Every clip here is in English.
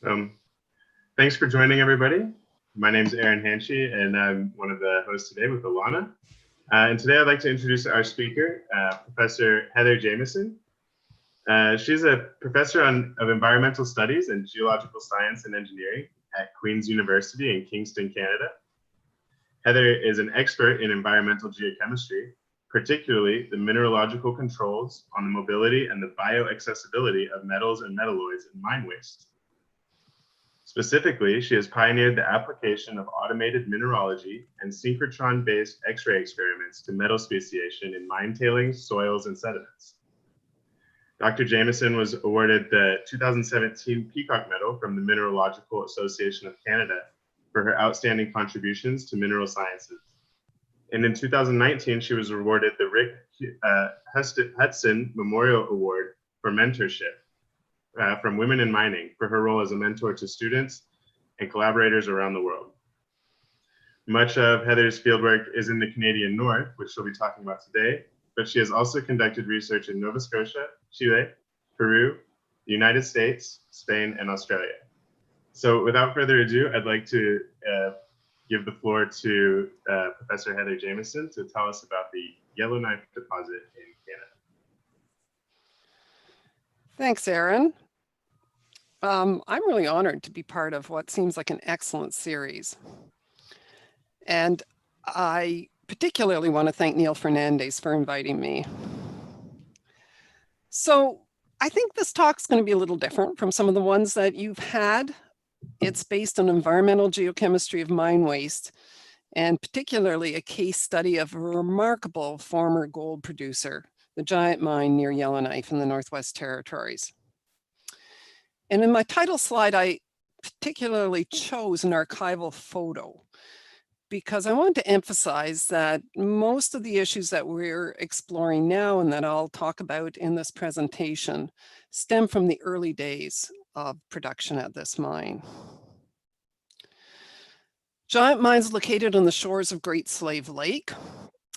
Um, Thanks for joining, everybody. My name is Hantsche, and I'm one of the hosts today with Alannah. And today I'd like to introduce our speaker, Professor Heather Jamieson. She's a professor of environmental studies and geological science and engineering at Queen's University in Kingston, Canada. Heather is an expert in environmental geochemistry, particularly the mineralogical controls on the mobility and the bioaccessibility of metals and metalloids in mine waste. Specifically, she has pioneered the application of automated mineralogy and synchrotron-based X-ray experiments to metal speciation in mine tailings, soils, and sediments. Dr. Jamieson was awarded the 2017 Peacock Medal from the Mineralogical Association of Canada for her outstanding contributions to mineral sciences. And in 2019, she was awarded the Rick Hudson Memorial Award for mentorship from Women in Mining for her role as a mentor to students and collaborators around the world. Much of Heather's fieldwork is in the Canadian North, which she'll be talking about today, but she has also conducted research in Nova Scotia, Chile, Peru, the United States, Spain, and Australia. So without further ado, I'd like to give the floor to Professor Heather Jamieson to tell us about the Yellowknife deposit in Canada. Thanks, Aaron. I'm really honored to be part of what seems like an excellent series. And I particularly want to thank Neil Fernandez for inviting me. So I think this talk's going to be a little different from some of the ones that you've had. It's based on environmental geochemistry of mine waste, and particularly a case study of a remarkable former gold producer, the giant mine near Yellowknife in the Northwest Territories. And in my title slide, I particularly chose an archival photo because I want to emphasize that most of the issues that we're exploring now and that I'll talk about in this presentation stem from the early days of production at this mine. Giant mines located on the shores of Great Slave Lake.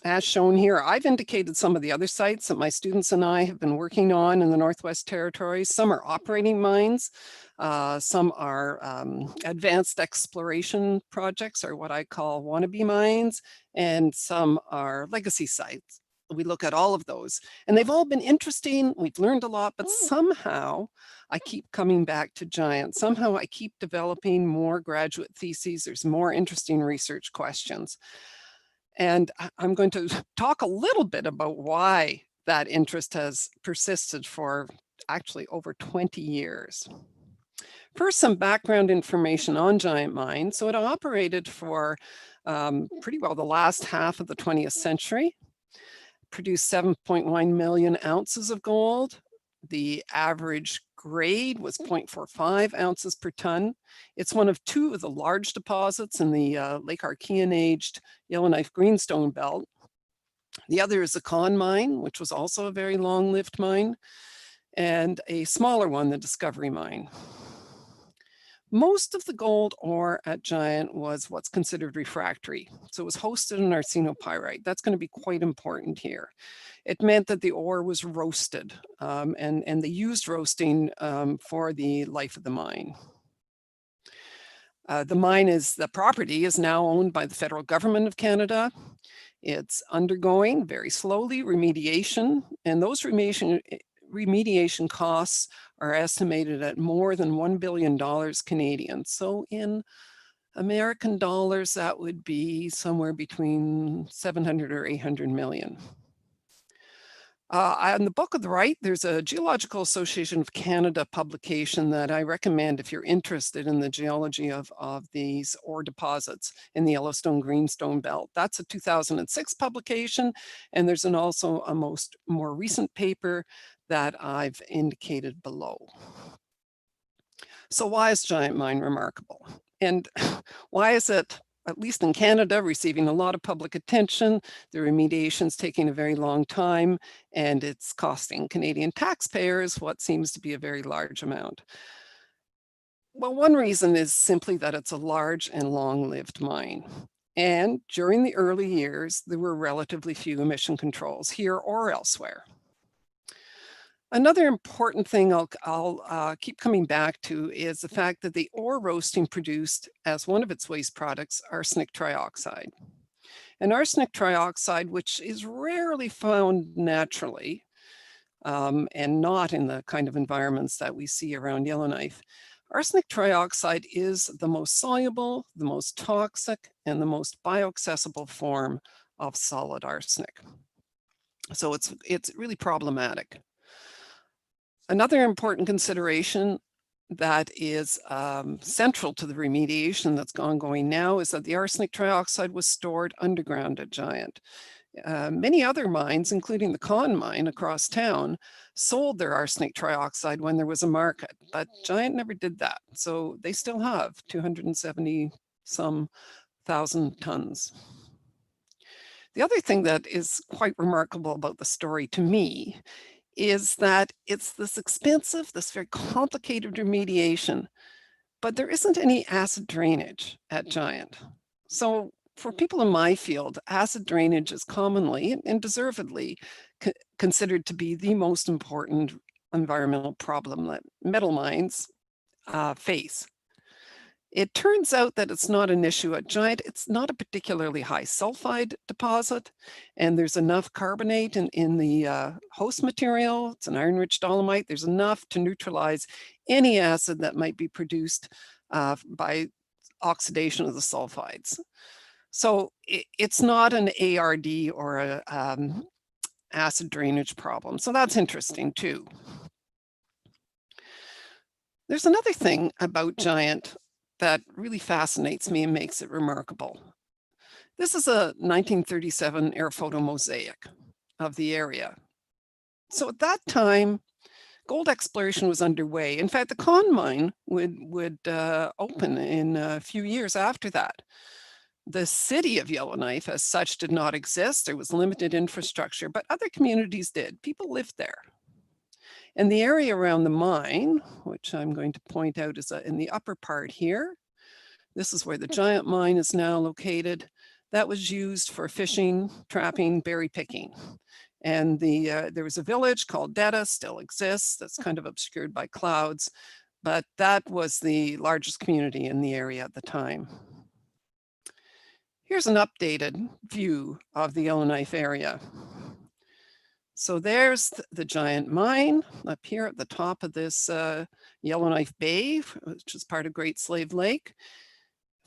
As shown here, I've indicated some of the other sites that my students and I have been working on in the Northwest Territories. Some are operating mines, some are advanced exploration projects, or what I call wannabe mines, and some are legacy sites. We look at all of those, and they've all been interesting. We've learned a lot, but somehow I keep coming back to giant. Somehow I keep developing more graduate theses. There's more interesting research questions. And I'm going to talk a little bit about why that interest has persisted for actually over 20 years. First, some background information on giant mine. So it operated for pretty well the last half of the 20th century, produced 7.1 million ounces of gold. The average grade was 0.45 ounces per ton. It's one of two of the large deposits in the Lake Archean-aged Yellowknife Greenstone Belt. The other is the Con mine, which was also a very long-lived mine, and a smaller one, the Discovery mine. Most of the gold ore at Giant was what's considered refractory. So it was hosted in arsenopyrite. That's going to be quite important here. It meant that the ore was roasted, and they used roasting for the life of the mine. The property is now owned by the federal government of Canada. It's undergoing very slowly remediation, and those remediation costs are estimated at more than $1 billion Canadian. So in American dollars, that would be somewhere between 700 or 800 million. On the book of the right, there's a Geological Association of Canada publication that I recommend if you're interested in the geology of these ore deposits in the Yellowstone Greenstone Belt. That's a 2006 publication, and there's also a more recent paper that I've indicated below. So why is Giant Mine remarkable? And why is it, at least in Canada, receiving a lot of public attention? The remediation's taking a very long time, and it's costing Canadian taxpayers what seems to be a very large amount. Well, one reason is simply that it's a large and long-lived mine. And during the early years, there were relatively few emission controls here or elsewhere. Another important thing I'll keep coming back to is the fact that the ore roasting produced as one of its waste products arsenic trioxide. And arsenic trioxide, which is rarely found naturally and not in the kind of environments that we see around Yellowknife, arsenic trioxide is the most soluble, the most toxic, and the most bioaccessible form of solid arsenic. So it's really problematic. Another important consideration that is central to the remediation that's ongoing now is that the arsenic trioxide was stored underground at Giant. Many other mines, including the Con mine across town, sold their arsenic trioxide when there was a market, but Giant never did that. So they still have 270 some thousand tons. The other thing that is quite remarkable about the story to me is that it's this expensive, this very complicated remediation, but there isn't any acid drainage at Giant. So for people in my field, acid drainage is commonly and deservedly considered to be the most important environmental problem that metal mines face. It turns out that it's not an issue at Giant. It's not a particularly high sulfide deposit, and there's enough carbonate in the host material. It's an iron-rich dolomite. There's enough to neutralize any acid that might be produced by oxidation of the sulfides. So it's not an ARD or a acid drainage problem. So that's interesting too. There's another thing about Giant that really fascinates me and makes it remarkable. This is a 1937 air photo mosaic of the area. So at that time, gold exploration was underway. In fact, the Con mine would open in a few years after that. The city of Yellowknife as such did not exist. There was limited infrastructure, but other communities did. People lived there. And the area around the mine, which I'm going to point out is in the upper part here, this is where the Giant mine is now located. That was used for fishing, trapping, berry picking. And there was a village called Detta, still exists, that's kind of obscured by clouds, but that was the largest community in the area at the time. Here's an updated view of the Yellowknife area. So there's the Giant mine up here at the top of this Yellowknife Bay, which is part of Great Slave Lake.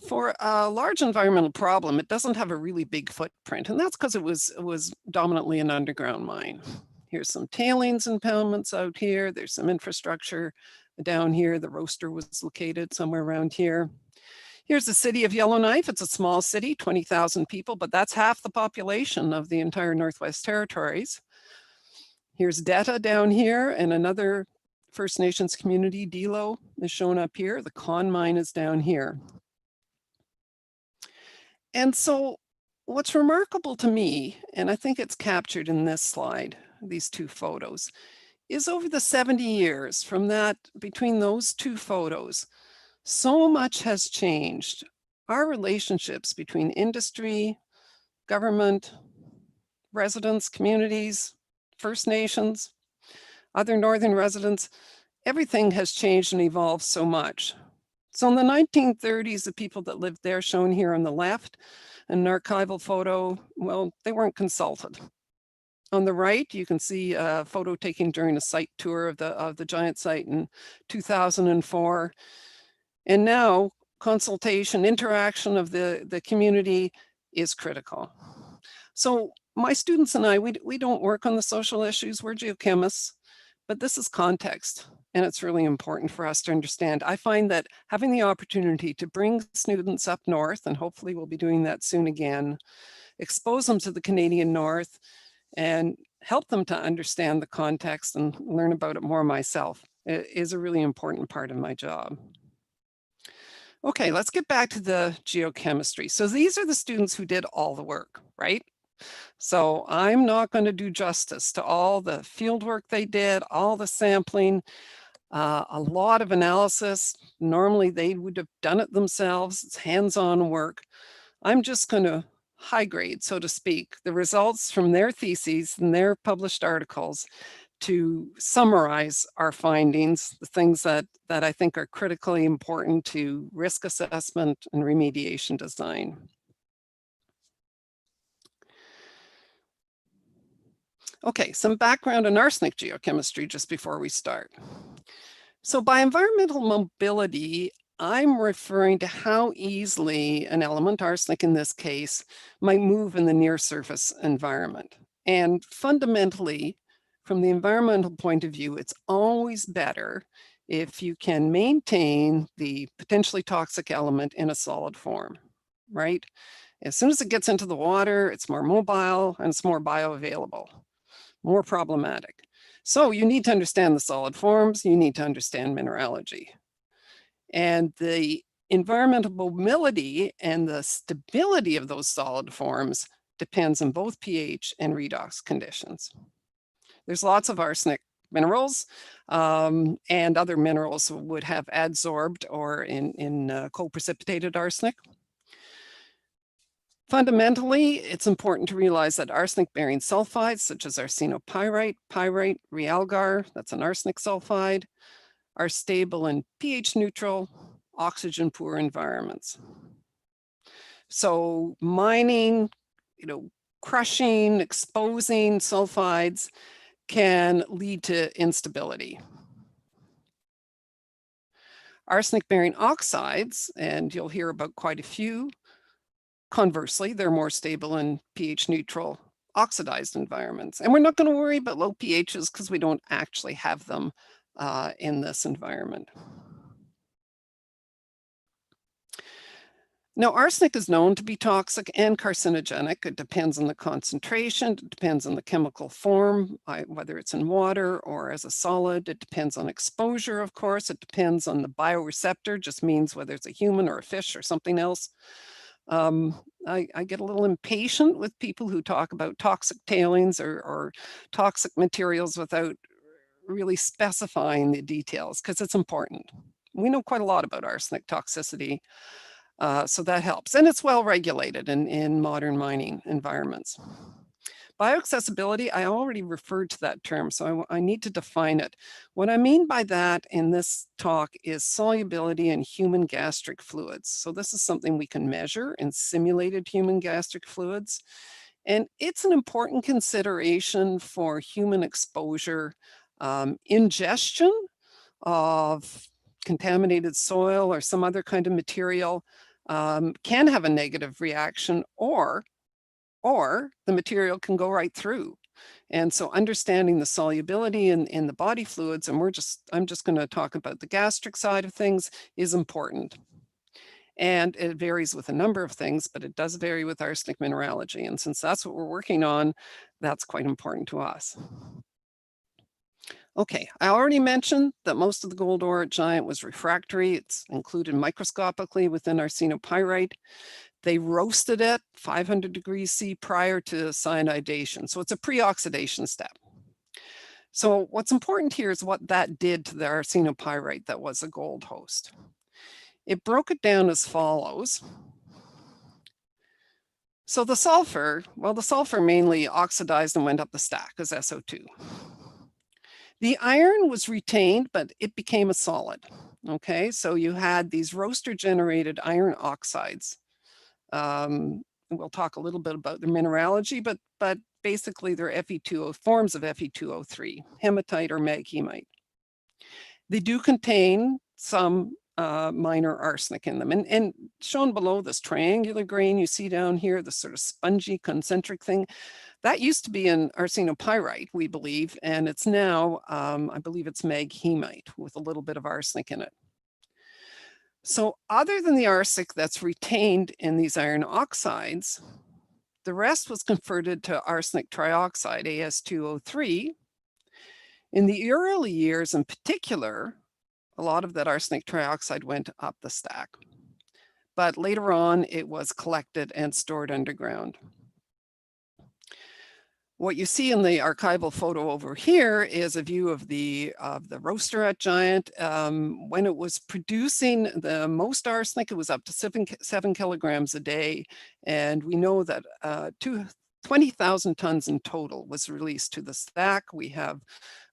For a large environmental problem, it doesn't have a really big footprint, and that's because it was dominantly an underground mine. Here's some tailings impoundments out here. There's some infrastructure down here. The roaster was located somewhere around here. Here's the city of Yellowknife. It's a small city, 20,000 people, but that's half the population of the entire Northwest Territories. Here's Detta down here, and another First Nations community, Delo, is shown up here. The Con mine is down here. And so what's remarkable to me, and I think it's captured in this slide, these two photos, is over the 70 years from that, between those two photos, so much has changed. Our relationships between industry, government, residents, communities, First Nations, other Northern residents, everything has changed and evolved so much. So in the 1930s, the people that lived there, shown here on the left, an archival photo, well, they weren't consulted. On the right, you can see a photo taken during a site tour of the Giant site in 2004. And now consultation, interaction of the community is critical. So my students and I, we don't work on the social issues, we're geochemists, but this is context, and it's really important for us to understand. I find that having the opportunity to bring students up north, and hopefully we'll be doing that soon again, expose them to the Canadian North, and help them to understand the context and learn about it more myself, is a really important part of my job. Okay, let's get back to the geochemistry. So these are the students who did all the work, right? So I'm not going to do justice to all the field work they did, all the sampling, a lot of analysis. Normally they would have done it themselves. It's hands-on work. I'm just going to high grade, so to speak, the results from their theses and their published articles to summarize our findings, the things that I think are critically important to risk assessment and remediation design. Okay, some background on arsenic geochemistry just before we start. So by environmental mobility, I'm referring to how easily an element, arsenic in this case, might move in the near surface environment. And fundamentally, from the environmental point of view, it's always better if you can maintain the potentially toxic element in a solid form, right? As soon as it gets into the water, it's more mobile and it's more bioavailable, more problematic. So you need to understand the solid forms, you need to understand mineralogy. And the environmental mobility and the stability of those solid forms depends on both pH and redox conditions. There's lots of arsenic minerals, and other minerals would have adsorbed or in co-precipitated arsenic. Fundamentally, it's important to realize that arsenic-bearing sulfides, such as arsenopyrite, pyrite, realgar, that's an arsenic sulfide, are stable in pH neutral, oxygen-poor environments. So mining, crushing, exposing sulfides can lead to instability. Arsenic-bearing oxides, and you'll hear about quite a few, conversely, they're more stable in pH neutral oxidized environments. And we're not going to worry about low pHs because we don't actually have them in this environment. Now, arsenic is known to be toxic and carcinogenic. It depends on the concentration, it depends on the chemical form, whether it's in water or as a solid. It depends on exposure, of course. It depends on the bioreceptor, just means whether it's a human or a fish or something else. I get a little impatient with people who talk about toxic tailings or toxic materials without really specifying the details, because it's important. We know quite a lot about arsenic toxicity, so that helps. And it's well regulated in modern mining environments. Bioaccessibility, I already referred to that term, so I need to define it. What I mean by that in this talk is solubility in human gastric fluids. So this is something we can measure in simulated human gastric fluids. And it's an important consideration for human exposure. Ingestion of contaminated soil or some other kind of material can have a negative reaction, or the material can go right through. And so understanding the solubility in the body fluids, and I'm just going to talk about the gastric side of things, is important. And it varies with a number of things, but it does vary with arsenic mineralogy. And since that's what we're working on, that's quite important to us. Okay, I already mentioned that most of the gold ore at Giant was refractory. It's included microscopically within arsenopyrite. They roasted it 500 degrees C prior to cyanidation. So it's a pre-oxidation step. So what's important here is what that did to the arsenopyrite that was a gold host. It broke it down as follows. So the sulfur mainly oxidized and went up the stack as SO2. The iron was retained, but it became a solid. Okay, so you had these roaster-generated iron oxides. We'll talk a little bit about the mineralogy, but basically they're Fe2O forms of Fe2O3, hematite or maghemite. They do contain some minor arsenic in them. And shown below, this triangular grain you see down here, this sort of spongy concentric thing, that used to be an arsenopyrite, we believe, and it's now, I believe it's maghemite with a little bit of arsenic in it. So other than the arsenic that's retained in these iron oxides, the rest was converted to arsenic trioxide, As2O3. In the early years in particular, a lot of that arsenic trioxide went up the stack. But later on, it was collected and stored underground. What you see in the archival photo over here is a view of the roaster at Giant. When it was producing the most arsenic, it was up to 7 kilograms a day. And we know that 20,000 tons in total was released to the stack. We have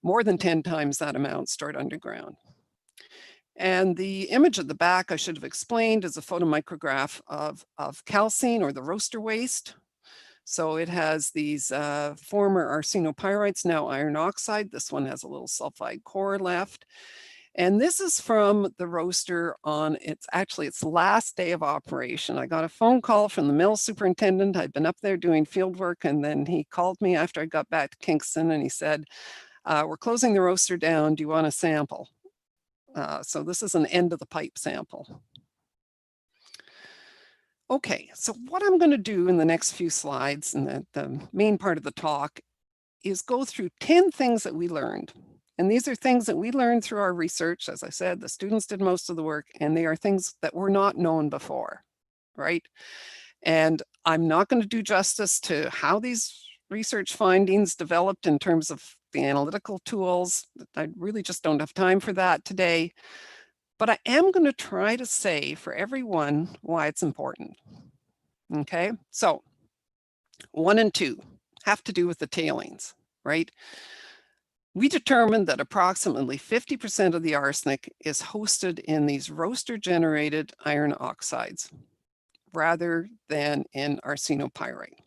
more than 10 times that amount stored underground. And the image at the back, I should have explained, is a photomicrograph of calcine, or the roaster waste. So it has these former arsenopyrites, now iron oxide. This one has a little sulfide core left. And this is from the roaster on its last day of operation. I got a phone call from the mill superintendent. I'd been up there doing field work, and then he called me after I got back to Kingston, and he said, we're closing the roaster down. Do you want a sample? So this is an end of the pipe sample. Okay, so what I'm going to do in the next few slides, and the main part of the talk, is go through 10 things that we learned. And these are things that we learned through our research. As I said, the students did most of the work, and they are things that were not known before, right? And I'm not going to do justice to how these research findings developed in terms of the analytical tools. I really just don't have time for that today. But I am going to try to say for everyone why it's important. Okay, so 1 and 2 have to do with the tailings, right? We determined that approximately 50% of the arsenic is hosted in these roaster-generated iron oxides rather than in arsenopyrite.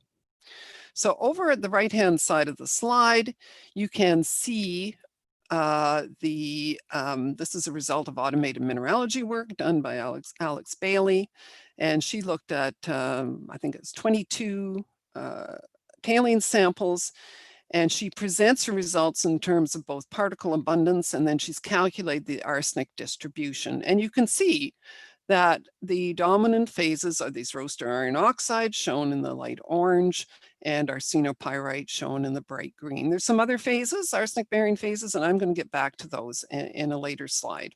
So over at the right-hand side of the slide, you can see this is a result of automated mineralogy work done by Alex Bailey. And she looked at, I think it's 22 tailings samples. And she presents her results in terms of both particle abundance, and then she's calculated the arsenic distribution. And you can see that the dominant phases are these roaster iron oxides shown in the light orange, and arsenopyrite shown in the bright green. There's some other phases, arsenic bearing phases, and I'm going to get back to those in a later slide.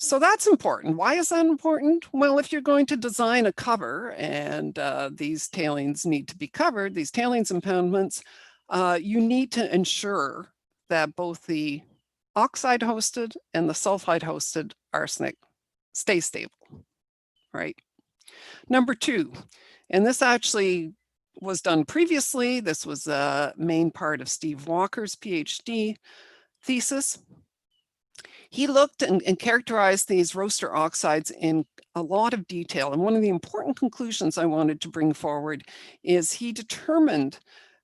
So that's important. Why is that important? Well, if you're going to design a cover, and these tailings need to be covered, these tailings impoundments, you need to ensure that both the oxide hosted and the sulfide hosted arsenic stay stable, right? Number 2, and this actually was done previously. This was a main part of Steve Walker's PhD thesis. He looked and characterized these roaster oxides in a lot of detail. And one of the important conclusions I wanted to bring forward is he determined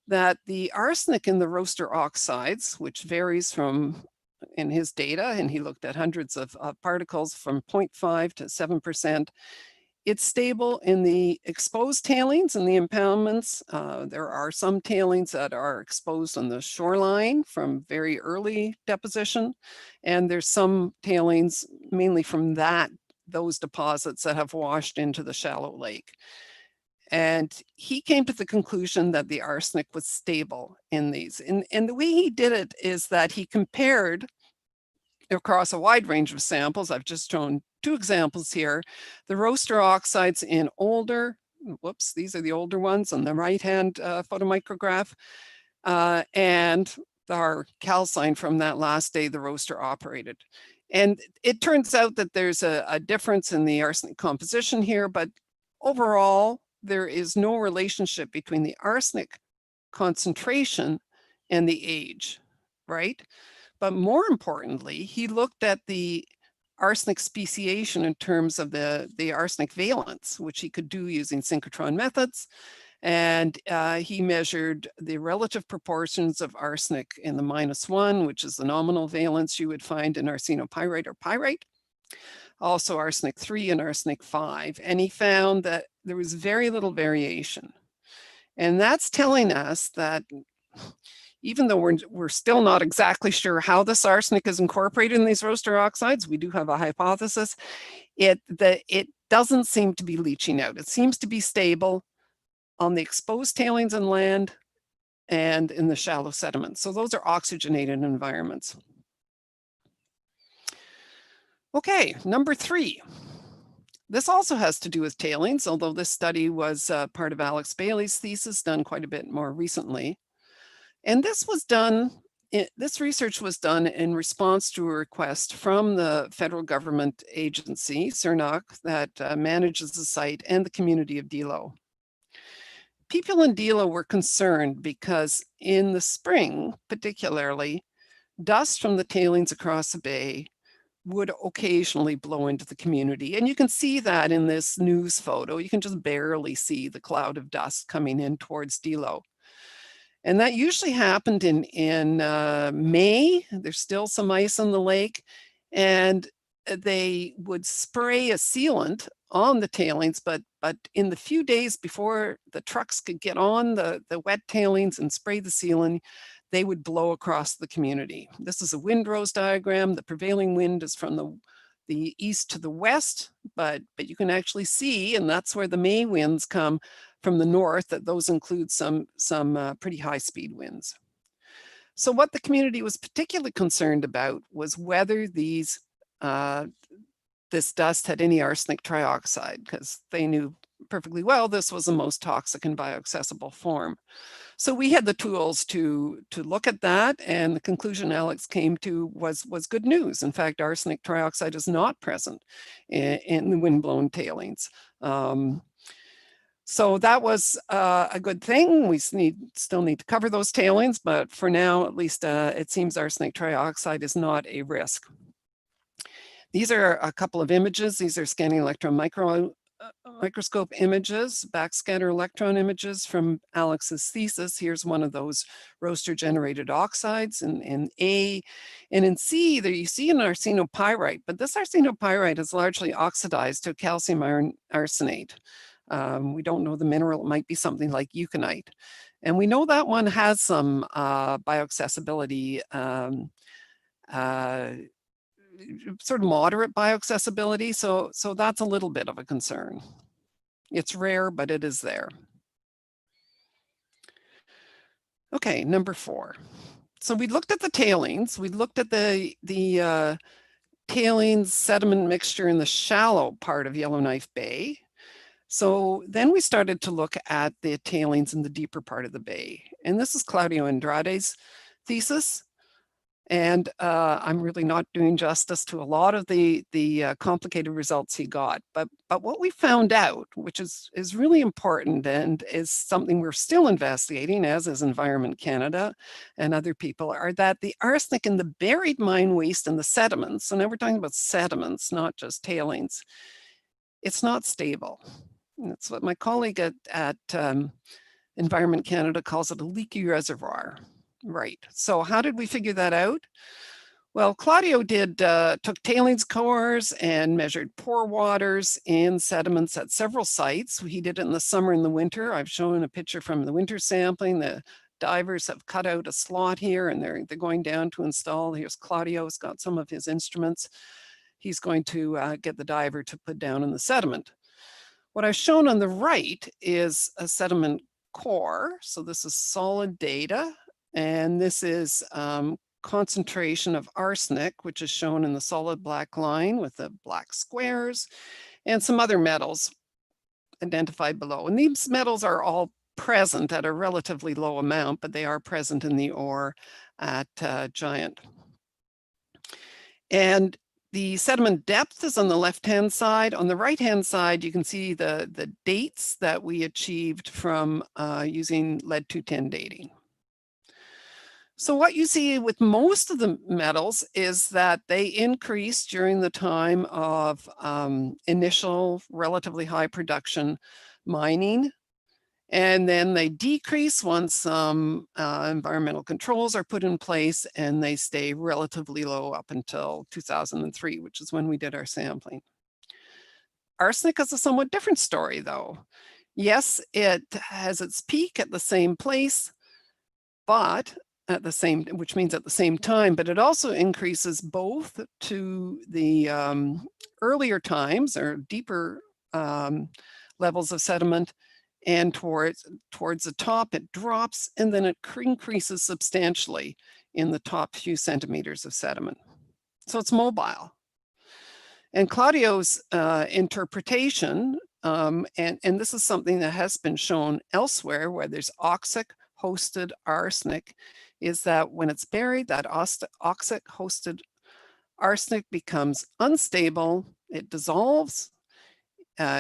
that the arsenic in the roaster oxides, which varies from, in his data, and he looked at hundreds of particles from 0.5 to 7%, it's stable in the exposed tailings and the impoundments. There are some tailings that are exposed on the shoreline from very early deposition, and there's some tailings mainly from those deposits that have washed into the shallow lake. And he came to the conclusion that the arsenic was stable in these. And the way he did it is that he compared across a wide range of samples. I've just shown 2 examples here. The roaster oxides in older, these are the older ones on the right-hand photomicrograph, and our calcine from that last day the roaster operated. And it turns out that there's a difference in the arsenic composition here, but overall, there is no relationship between the arsenic concentration and the age, right? But more importantly, he looked at the arsenic speciation in terms of the arsenic valence, which he could do using synchrotron methods. And he measured the relative proportions of arsenic in the -1, which is the nominal valence you would find in arsenopyrite or pyrite. Also arsenic 3 and arsenic 5. And he found that there was very little variation. And that's telling us that even though we're still not exactly sure how this arsenic is incorporated in these roaster oxides, we do have a hypothesis, it doesn't seem to be leaching out. It seems to be stable on the exposed tailings and land and in the shallow sediments. So those are oxygenated environments. Okay, number 3. This also has to do with tailings, although this study was part of Alex Bailey's thesis, done quite a bit more recently. And this research was done in response to a request from the federal government agency, CERNOC, that manages the site, and the community of Dilo. people in Dilo were concerned because in the spring, particularly, dust from the tailings across the bay would occasionally blow into the community. And you can see that in this news photo. You can just barely see the cloud of dust coming in towards Dilo. And that usually happened in May. There's still some ice on the lake. And they would spray a sealant on the tailings, but in the few days before the trucks could get on the wet tailings and spray the sealant, they would blow across the community. This is a windrows diagram. The prevailing wind is from the east to the west, but you can actually see, and that's where the May winds come from the north, that those include some pretty high speed winds. So what the community was particularly concerned about was whether this dust had any arsenic trioxide, because they knew perfectly well this was the most toxic and bioaccessible form. So we had the tools to look at that, and the conclusion Alex came to was good news. In fact, arsenic trioxide is not present in the windblown tailings. So that was a good thing. We still need to cover those tailings, but for now, at least it seems arsenic trioxide is not a risk. These are a couple of images. These are scanning electron microscope images, backscatter electron images from Alex's thesis. Here's one of those roaster generated oxides in A, and in C there you see an arsenopyrite, but this arsenopyrite is largely oxidized to calcium iron arsenate. We don't know the mineral. It might be something like euconite, and we know that one has some bioaccessibility, sort of moderate bioaccessibility, so that's a little bit of a concern. It's rare, but it is there. Okay, number 4. So we looked at the tailings. We looked at the tailings sediment mixture in the shallow part of Yellowknife Bay. So then we started to look at the tailings in the deeper part of the bay. And this is Claudio Andrade's thesis. And I'm really not doing justice to a lot of the complicated results he got. But what we found out, which is really important and is something we're still investigating, as is Environment Canada and other people, are that the arsenic in the buried mine waste and the sediments, so now we're talking about sediments, not just tailings, it's not stable. That's what my colleague at Environment Canada calls it, a leaky reservoir. Right. So how did we figure that out? Well, Claudio took tailings cores and measured pore waters in sediments at several sites. He did it in the summer and the winter. I've shown a picture from the winter sampling. The divers have cut out a slot here, and they're going down to install. Here's Claudio's got some of his instruments. He's going to get the diver to put down in the sediment. What I've shown on the right is a sediment core. So this is solid data. And this is concentration of arsenic, which is shown in the solid black line with the black squares, and some other metals identified below. And these metals are all present at a relatively low amount, but they are present in the ore at Giant. And the sediment depth is on the left-hand side. On the right-hand side, you can see the dates that we achieved from using lead-210 dating. So what you see with most of the metals is that they increase during the time of initial relatively high production mining, and then they decrease once some environmental controls are put in place, and they stay relatively low up until 2003, which is when we did our sampling. Arsenic is a somewhat different story, though. Yes, it has its peak at the same place, but which means at the same time, but it also increases both to the earlier times or deeper levels of sediment, and towards the top it drops, and then it increases substantially in the top few centimeters of sediment. So it's mobile. And Claudio's interpretation, and this is something that has been shown elsewhere where there's oxic-hosted arsenic, is that when it's buried, that oxic-hosted arsenic becomes unstable, it dissolves,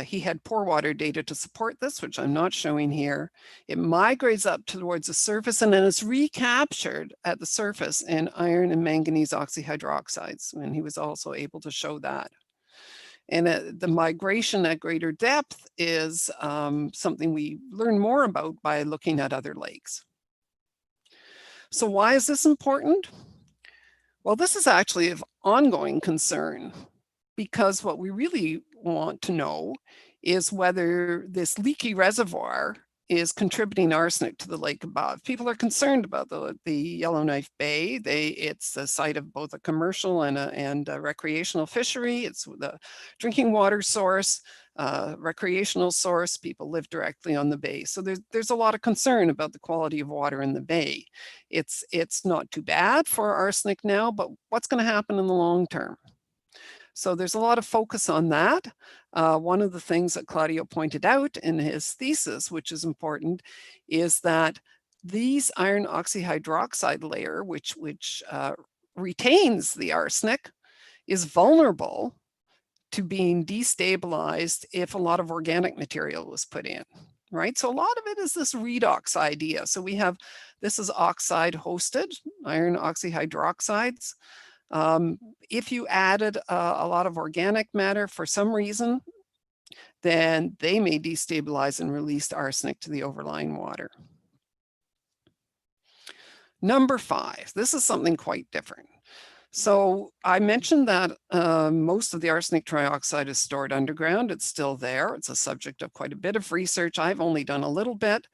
he had pore water data to support this, which I'm not showing here. It migrates up towards the surface and then is recaptured at the surface in iron and manganese oxyhydroxides, and he was also able to show that. And the migration at greater depth is something we learn more about by looking at other lakes. So why is this important? Well, this is actually of ongoing concern, because what we really want to know is whether this leaky reservoir is contributing arsenic to the lake above. People are concerned about the Yellowknife Bay. It's the site of both a commercial and a recreational fishery. It's the drinking water source, recreational source. People live directly on the bay. So there's a lot of concern about the quality of water in the bay. It's not too bad for arsenic now, but what's going to happen in the long term? So there's a lot of focus on that. One of the things that Claudio pointed out in his thesis, which is important, is that these iron oxyhydroxide layer, which retains the arsenic, is vulnerable to being destabilized if a lot of organic material was put in, right? So a lot of it is this redox idea. So we have, this is oxide hosted, iron oxyhydroxides. If you added a lot of organic matter for some reason, then they may destabilize and release arsenic to the overlying water. Number 5, this is something quite different. So I mentioned that most of the arsenic trioxide is stored underground. It's still there. It's a subject of quite a bit of research. I've only done a little bit.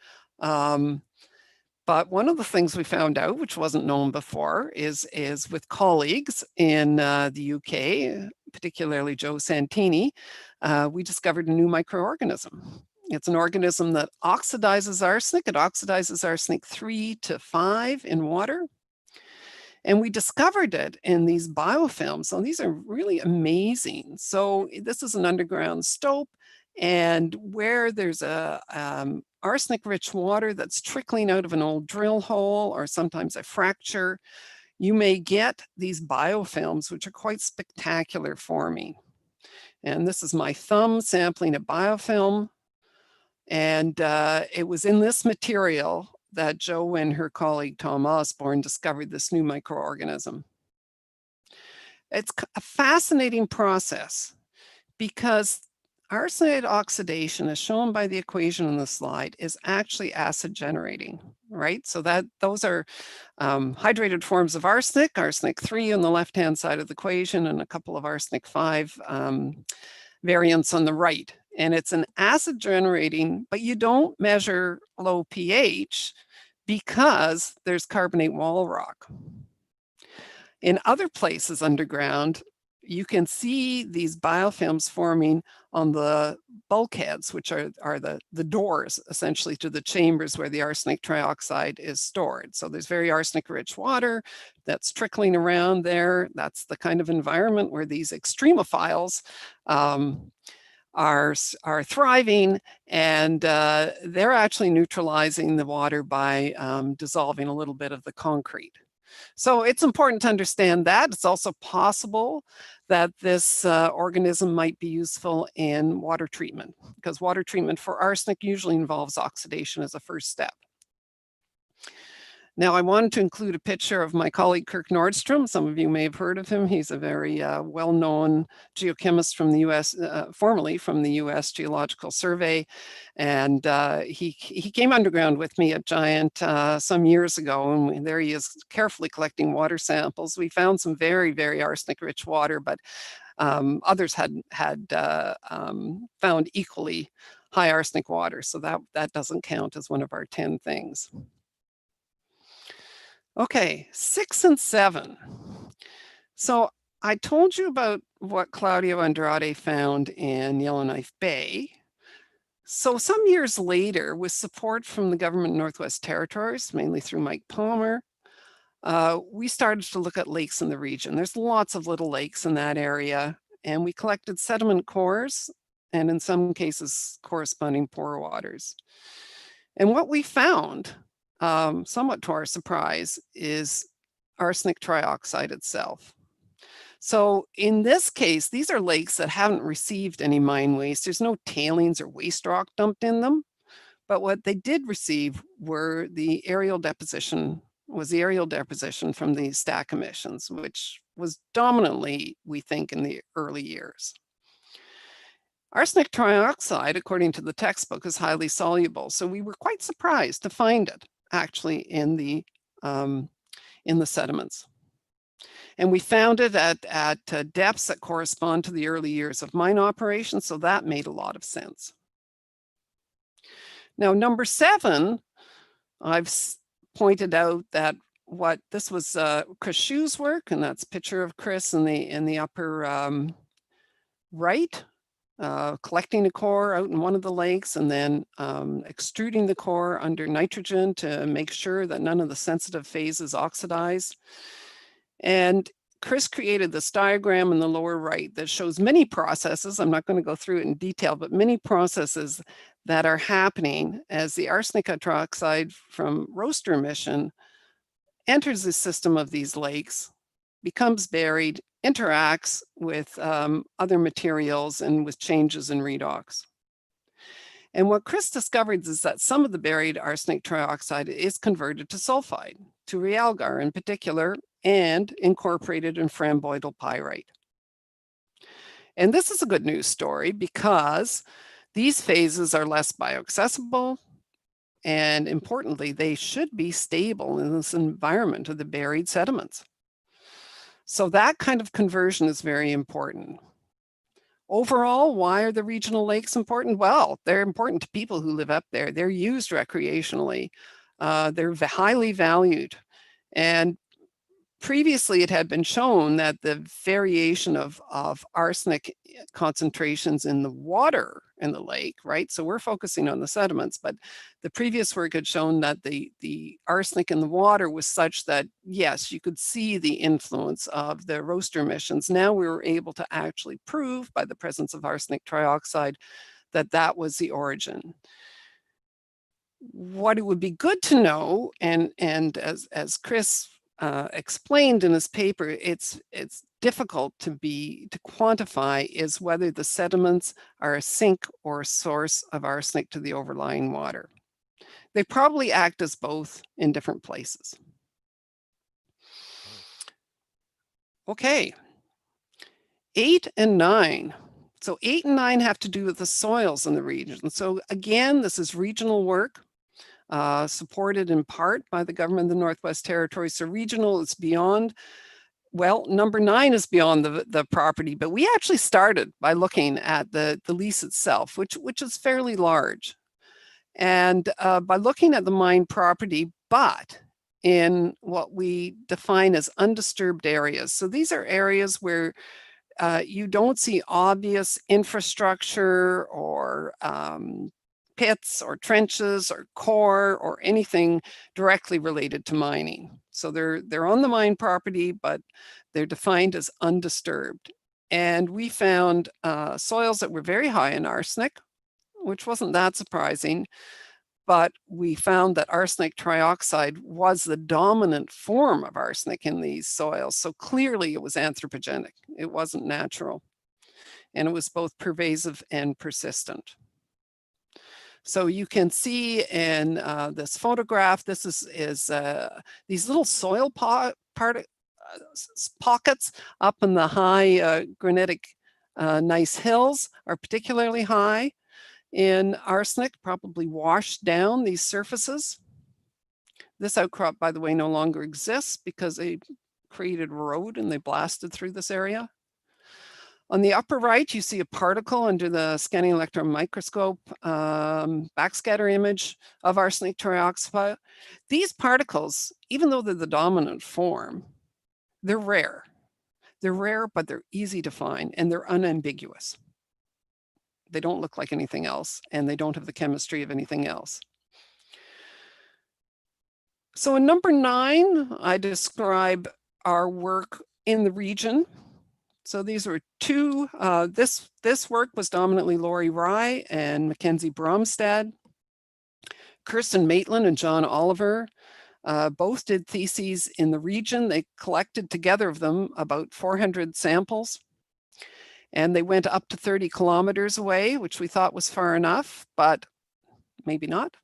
But one of the things we found out, which wasn't known before, is with colleagues in the UK, particularly Joe Santini, we discovered a new microorganism. It's an organism that oxidizes arsenic. It oxidizes arsenic 3 to 5 in water. And we discovered it in these biofilms. So these are really amazing. So this is an underground stope, and where there's a arsenic-rich water that's trickling out of an old drill hole or sometimes a fracture, you may get these biofilms, which are quite spectacular forming. And this is my thumb sampling a biofilm. And it was in this material that Joe and her colleague Tom Osborne discovered this new microorganism. It's a fascinating process because arsenide oxidation, as shown by the equation on the slide, is actually acid generating, right? So those are hydrated forms of arsenic, arsenic 3 on the left-hand side of the equation, and a couple of arsenic 5 variants on the right. And it's an acid generating, but you don't measure low pH because there's carbonate wall rock. In other places underground, you can see these biofilms forming on the bulkheads, which are the doors essentially to the chambers where the arsenic trioxide is stored. So there's very arsenic-rich water that's trickling around there. That's the kind of environment where these extremophiles are thriving, and they're actually neutralizing the water by dissolving a little bit of the concrete. So it's important to understand that. It's also possible that this organism might be useful in water treatment, because water treatment for arsenic usually involves oxidation as a first step. Now, I wanted to include a picture of my colleague Kirk Nordstrom. Some of you may have heard of him. He's a very well-known geochemist from the US, formerly from the US Geological Survey. And he came underground with me at Giant some years ago, and there he is carefully collecting water samples. We found some very, very arsenic-rich water, but others had found equally high arsenic water. So that doesn't count as one of our 10 things. Okay, 6 and 7. So I told you about what Claudio Andrade found in Yellowknife Bay. So some years later, with support from the government of Northwest Territories, mainly through Mike Palmer, we started to look at lakes in the region. There's lots of little lakes in that area, and we collected sediment cores, and in some cases, corresponding pore waters. And what we found, somewhat to our surprise, is arsenic trioxide itself. So in this case, these are lakes that haven't received any mine waste. There's no tailings or waste rock dumped in them. But what they did receive were the aerial deposition, from the stack emissions, which was dominantly, we think, in the early years. Arsenic trioxide, according to the textbook, is highly soluble. So we were quite surprised to find it actually in the sediments. And we found it at depths that correspond to the early years of mine operations. So that made a lot of sense. Now, number 7, I've pointed out that this was Chris Shu's work, and that's a picture of Chris in the upper right, collecting the core out in one of the lakes and then extruding the core under nitrogen to make sure that none of the sensitive phases oxidize. And Chris created this diagram in the lower right that shows many processes. I'm not going to go through it in detail, but many processes that are happening as the arsenic hydroxide from roaster emission enters the system of these lakes, becomes buried, interacts with other materials and with changes in redox. And what Chris discovered is that some of the buried arsenic trioxide is converted to sulfide, to realgar in particular, and incorporated in framboidal pyrite. And this is a good news story because these phases are less bioaccessible, and importantly, they should be stable in this environment of the buried sediments. So that kind of conversion is very important. Overall, why are the regional lakes important? Well, they're important to people who live up there. They're used recreationally. They're highly valued. And previously, it had been shown that the variation of arsenic concentrations in the water in the lake, right? So we're focusing on the sediments, but the previous work had shown that the arsenic in the water was such that, yes, you could see the influence of the roaster emissions. Now we were able to actually prove by the presence of arsenic trioxide that that was the origin. What it would be good to know, and as Chris explained in his paper, it's difficult to quantify is whether the sediments are a sink or a source of arsenic to the overlying water. They probably act as both in different places. Okay, 8 and 9. So 8 and 9 have to do with the soils in the region. So again, this is regional work. Supported in part by the government of the Northwest Territories. So regional is beyond, well, number 9 is beyond the property, but we actually started by looking at the lease itself, which is fairly large. And by looking at the mine property, but in what we define as undisturbed areas. So these are areas where you don't see obvious infrastructure or pits or trenches or core or anything directly related to mining. So they're on the mine property, but they're defined as undisturbed. And we found soils that were very high in arsenic, which wasn't that surprising, but we found that arsenic trioxide was the dominant form of arsenic in these soils. So clearly it was anthropogenic. It wasn't natural. And it was both pervasive and persistent. So you can see in this photograph, this is these little soil pockets up in the high granitic gneiss hills are particularly high in arsenic, probably washed down these surfaces. This outcrop, by the way, no longer exists because they created a road and they blasted through this area. On the upper right, you see a particle under the scanning electron microscope backscatter image of arsenic trioxide. These particles, even though they're the dominant form, they're rare. They're rare, but they're easy to find and they're unambiguous. They don't look like anything else and they don't have the chemistry of anything else. So in number 9, I describe our work in the region. So these were two, this work was dominantly Laurie Rye and Mackenzie Bromstad. Kirsten Maitland and John Oliver Both did theses in the region. They collected together of them about 400 samples. And they went up to 30 kilometers away, which we thought was far enough, but maybe not.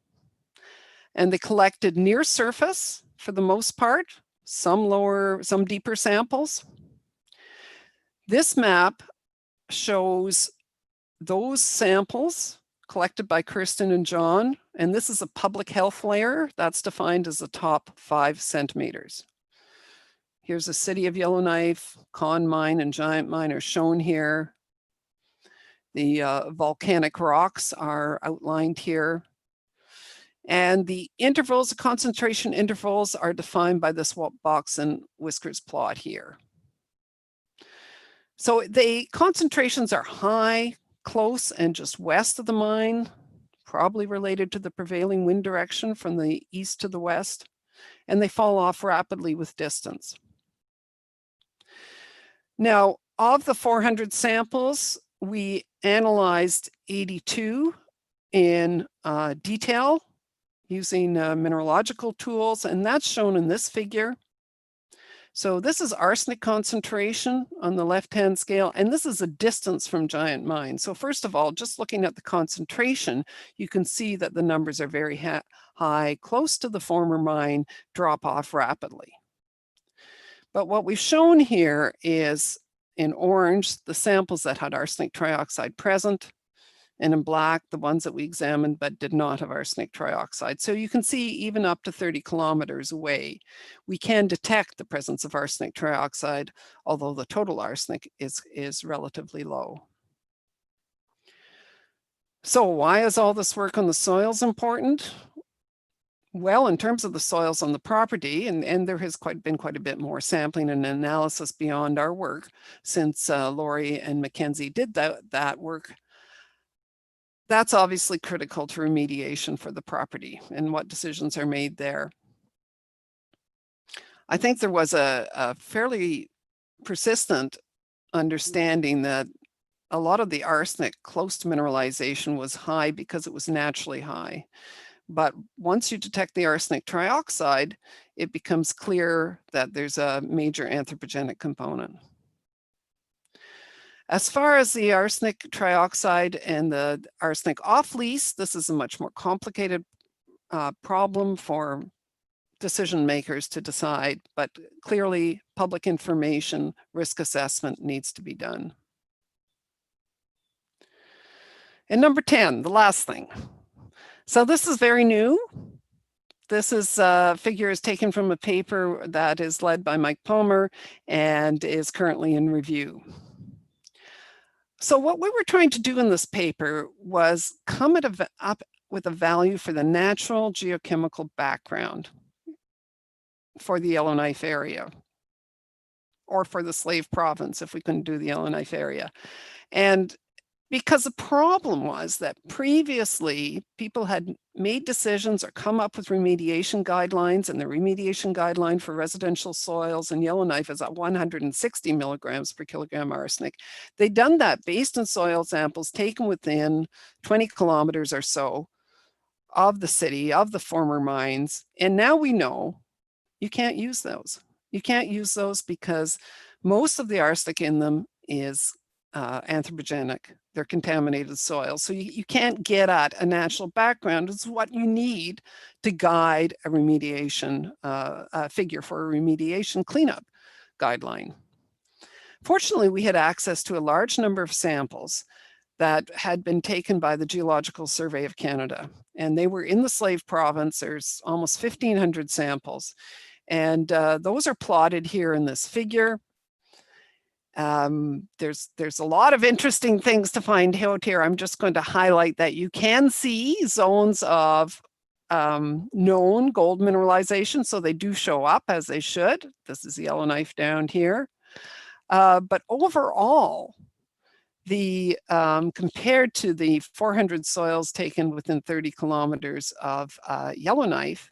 And they collected near surface for the most part, some lower, some deeper samples. This map shows those samples collected by Kirsten and John, and this is a public health layer that's defined as the top 5 centimeters. Here's the city of Yellowknife, Con Mine and Giant Mine are shown here. The volcanic rocks are outlined here. And the intervals, the concentration intervals are defined by this box and whiskers plot here. So the concentrations are high, close and just west of the mine, probably related to the prevailing wind direction from the east to the west, and they fall off rapidly with distance. Now, of the 400 samples, we analyzed 82 in detail using mineralogical tools, and that's shown in this figure. So this is arsenic concentration on the left-hand scale, and this is a distance from Giant Mine. So first of all, just looking at the concentration, you can see that the numbers are very high, close to the former mine, drop off rapidly. But what we've shown here is in orange, the samples that had arsenic trioxide present, and in black, the ones that we examined but did not have arsenic trioxide. So you can see even up to 30 kilometers away, we can detect the presence of arsenic trioxide, although the total arsenic is relatively low. So why is all this work on the soils important? Well, in terms of the soils on the property, and there has been quite a bit more sampling and analysis beyond our work since Laurie and Mackenzie did that work. That's obviously critical to remediation for the property and what decisions are made there. I think there was a fairly persistent understanding that a lot of the arsenic close to mineralization was high because it was naturally high. But once you detect the arsenic trioxide, it becomes clear that there's a major anthropogenic component. As far as the arsenic trioxide and the arsenic off-lease, this is a much more complicated problem for decision makers to decide, but clearly public information risk assessment needs to be done. And number 10, the last thing. So this is very new. This figure is taken from a paper that is led by Mike Palmer and is currently in review. So what we were trying to do in this paper was come up with a value for the natural geochemical background for the Yellowknife area, or for the Slave Province if we couldn't do the Yellowknife area. And because the problem was that previously people had made decisions or come up with remediation guidelines, and the remediation guideline for residential soils in Yellowknife is at 160 milligrams per kilogram arsenic. They'd done that based on soil samples taken within 20 kilometers or so of the city, of the former mines. And now we know you can't use those. You can't use those because most of the arsenic in them is anthropogenic. They're contaminated soil. So you can't get at a natural background. It's what you need to guide a remediation figure for a remediation cleanup guideline. Fortunately, we had access to a large number of samples that had been taken by the Geological Survey of Canada, and they were in the Slave Province. There's almost 1,500 samples, and those are plotted here in this figure. There's a lot of interesting things to find out here. I'm just going to highlight that you can see zones of known gold mineralization, so they do show up as they should. This is Yellowknife down here. But overall, compared to the 400 soils taken within 30 kilometers of Yellowknife,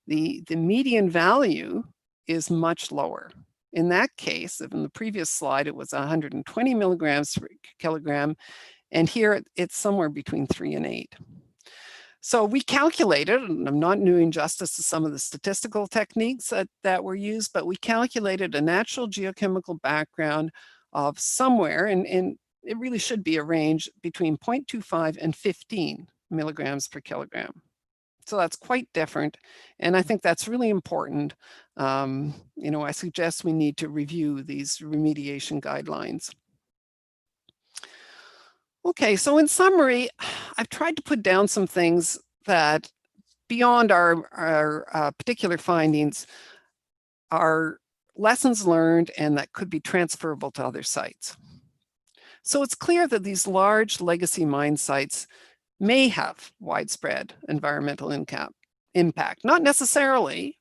the median value is much lower. In that case, in the previous slide, it was 120 milligrams per kilogram, and here it's somewhere between 3 and 8. So we calculated, and I'm not doing justice to some of the statistical techniques that were used, but we calculated a natural geochemical background of somewhere, and it really should be a range between 0.25 and 15 milligrams per kilogram. So that's quite different. And I think that's really important. I suggest we need to review these remediation guidelines. Okay, so in summary, I've tried to put down some things that beyond our particular findings are lessons learned and that could be transferable to other sites. So it's clear that these large legacy mine sites may have widespread environmental impact, not necessarily,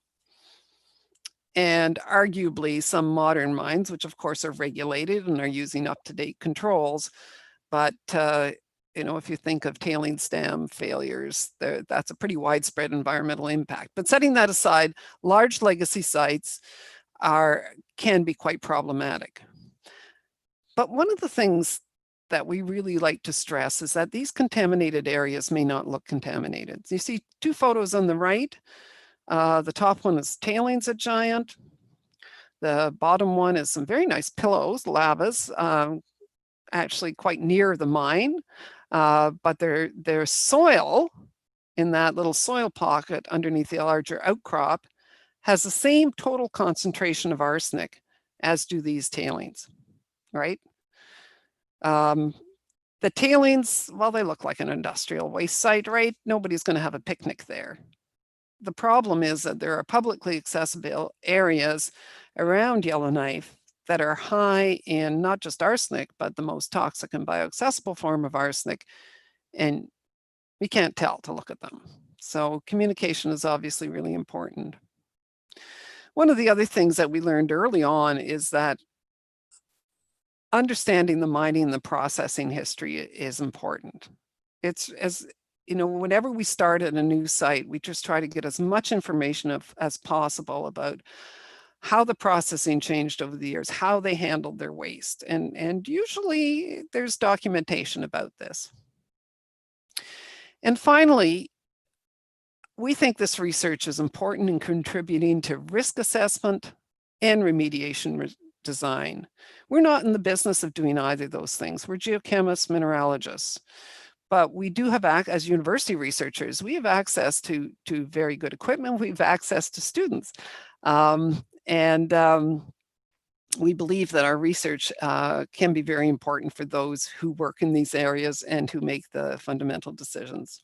and arguably some modern mines, which of course are regulated and are using up-to-date controls, but if you think of tailings dam failures, that's a pretty widespread environmental impact. But setting that aside, large legacy sites can be quite problematic. But one of the things that we really like to stress is that these contaminated areas may not look contaminated. You see two photos on the right. The top one is tailings at Giant. The bottom one is some very nice pillows, lavas, actually quite near the mine, but there's soil in that little soil pocket underneath the larger outcrop has the same total concentration of arsenic as do these tailings, right? The tailings, well, they look like an industrial waste site, right? Nobody's going to have a picnic there. The problem is that there are publicly accessible areas around Yellowknife that are high in not just arsenic, but the most toxic and bioaccessible form of arsenic, and we can't tell to look at them. So communication is obviously really important. One of the other things that we learned early on is that understanding the mining and the processing history is important. It's whenever we start at a new site, we just try to get as much information as possible about how the processing changed over the years, how they handled their waste. And usually there's documentation about this. And finally, we think this research is important in contributing to risk assessment and remediation design. We're not in the business of doing either of those things. We're geochemists, mineralogists. But we do have, as university researchers, we have access to very good equipment. We have access to students. We believe that our research can be very important for those who work in these areas and who make the fundamental decisions.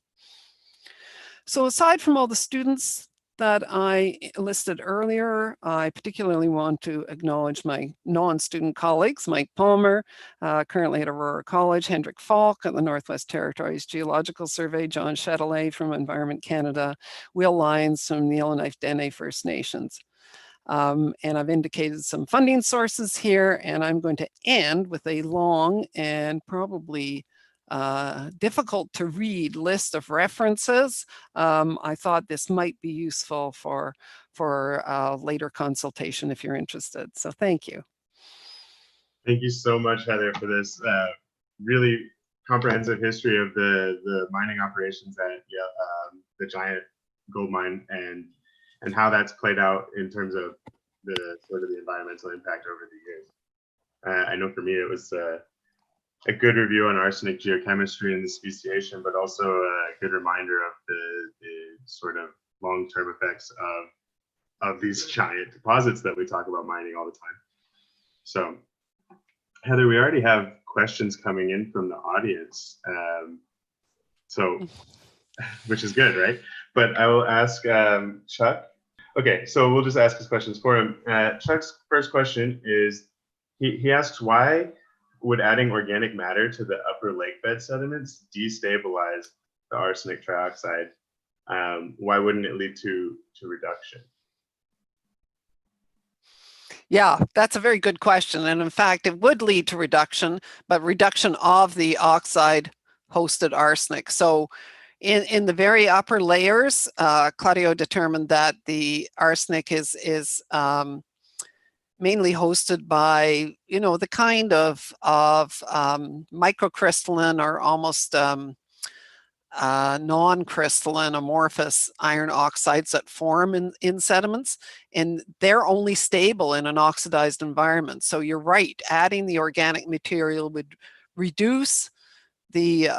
So aside from all the students that I listed earlier, I particularly want to acknowledge my non-student colleagues, Mike Palmer, currently at Aurora College, Hendrik Falk at the Northwest Territories Geological Survey, John Chatelain from Environment Canada, Will Lyons from the Yellowknife Dene First Nations. And I've indicated some funding sources here, and I'm going to end with a long and probably difficult to read list of references. I thought this might be useful for later consultation if you're interested. So thank you. Thank you so much, Heather, for this really comprehensive history of the mining operations at the Giant gold mine and how that's played out in terms of the sort of the environmental impact over the years. I know for me it was a good review on arsenic geochemistry and the speciation, but also a good reminder of the sort of long-term effects of these giant deposits that we talk about mining all the time. So, Heather, we already have questions coming in from the audience, which is good, right? But I will ask Chuck. Okay, so we'll just ask his questions for him. Chuck's first question is, he asks, why would adding organic matter to the upper lake bed sediments destabilize the arsenic trioxide? Why wouldn't it lead to reduction? Yeah, that's a very good question. And in fact, it would lead to reduction, but reduction of the oxide hosted arsenic. So in the very upper layers, Claudio determined that the arsenic is mainly hosted by, the kind of microcrystalline or almost non-crystalline amorphous iron oxides that form in sediments, and they're only stable in an oxidized environment. So you're right, adding the organic material would reduce the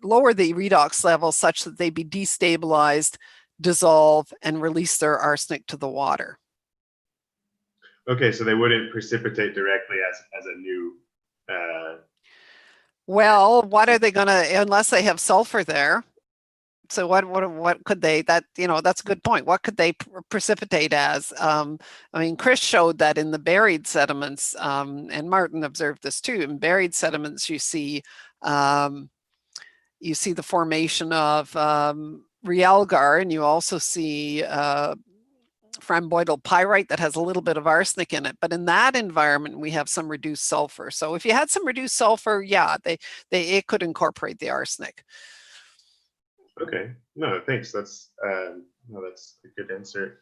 lower the redox level such that they be destabilized, dissolve, and release their arsenic to the water. Okay, so they wouldn't precipitate directly as a new. Well, what are they going to, unless they have sulfur there? So what could they, that, that's a good point. What could they precipitate as? I mean, Chris showed that in the buried sediments, and Martin observed this too. In buried sediments, you see the formation of realgar, and you also see framboidal pyrite that has a little bit of arsenic in it. But in that environment, we have some reduced sulfur. So if you had some reduced sulfur, yeah, it could incorporate the arsenic. Okay, no, thanks. That's a good answer.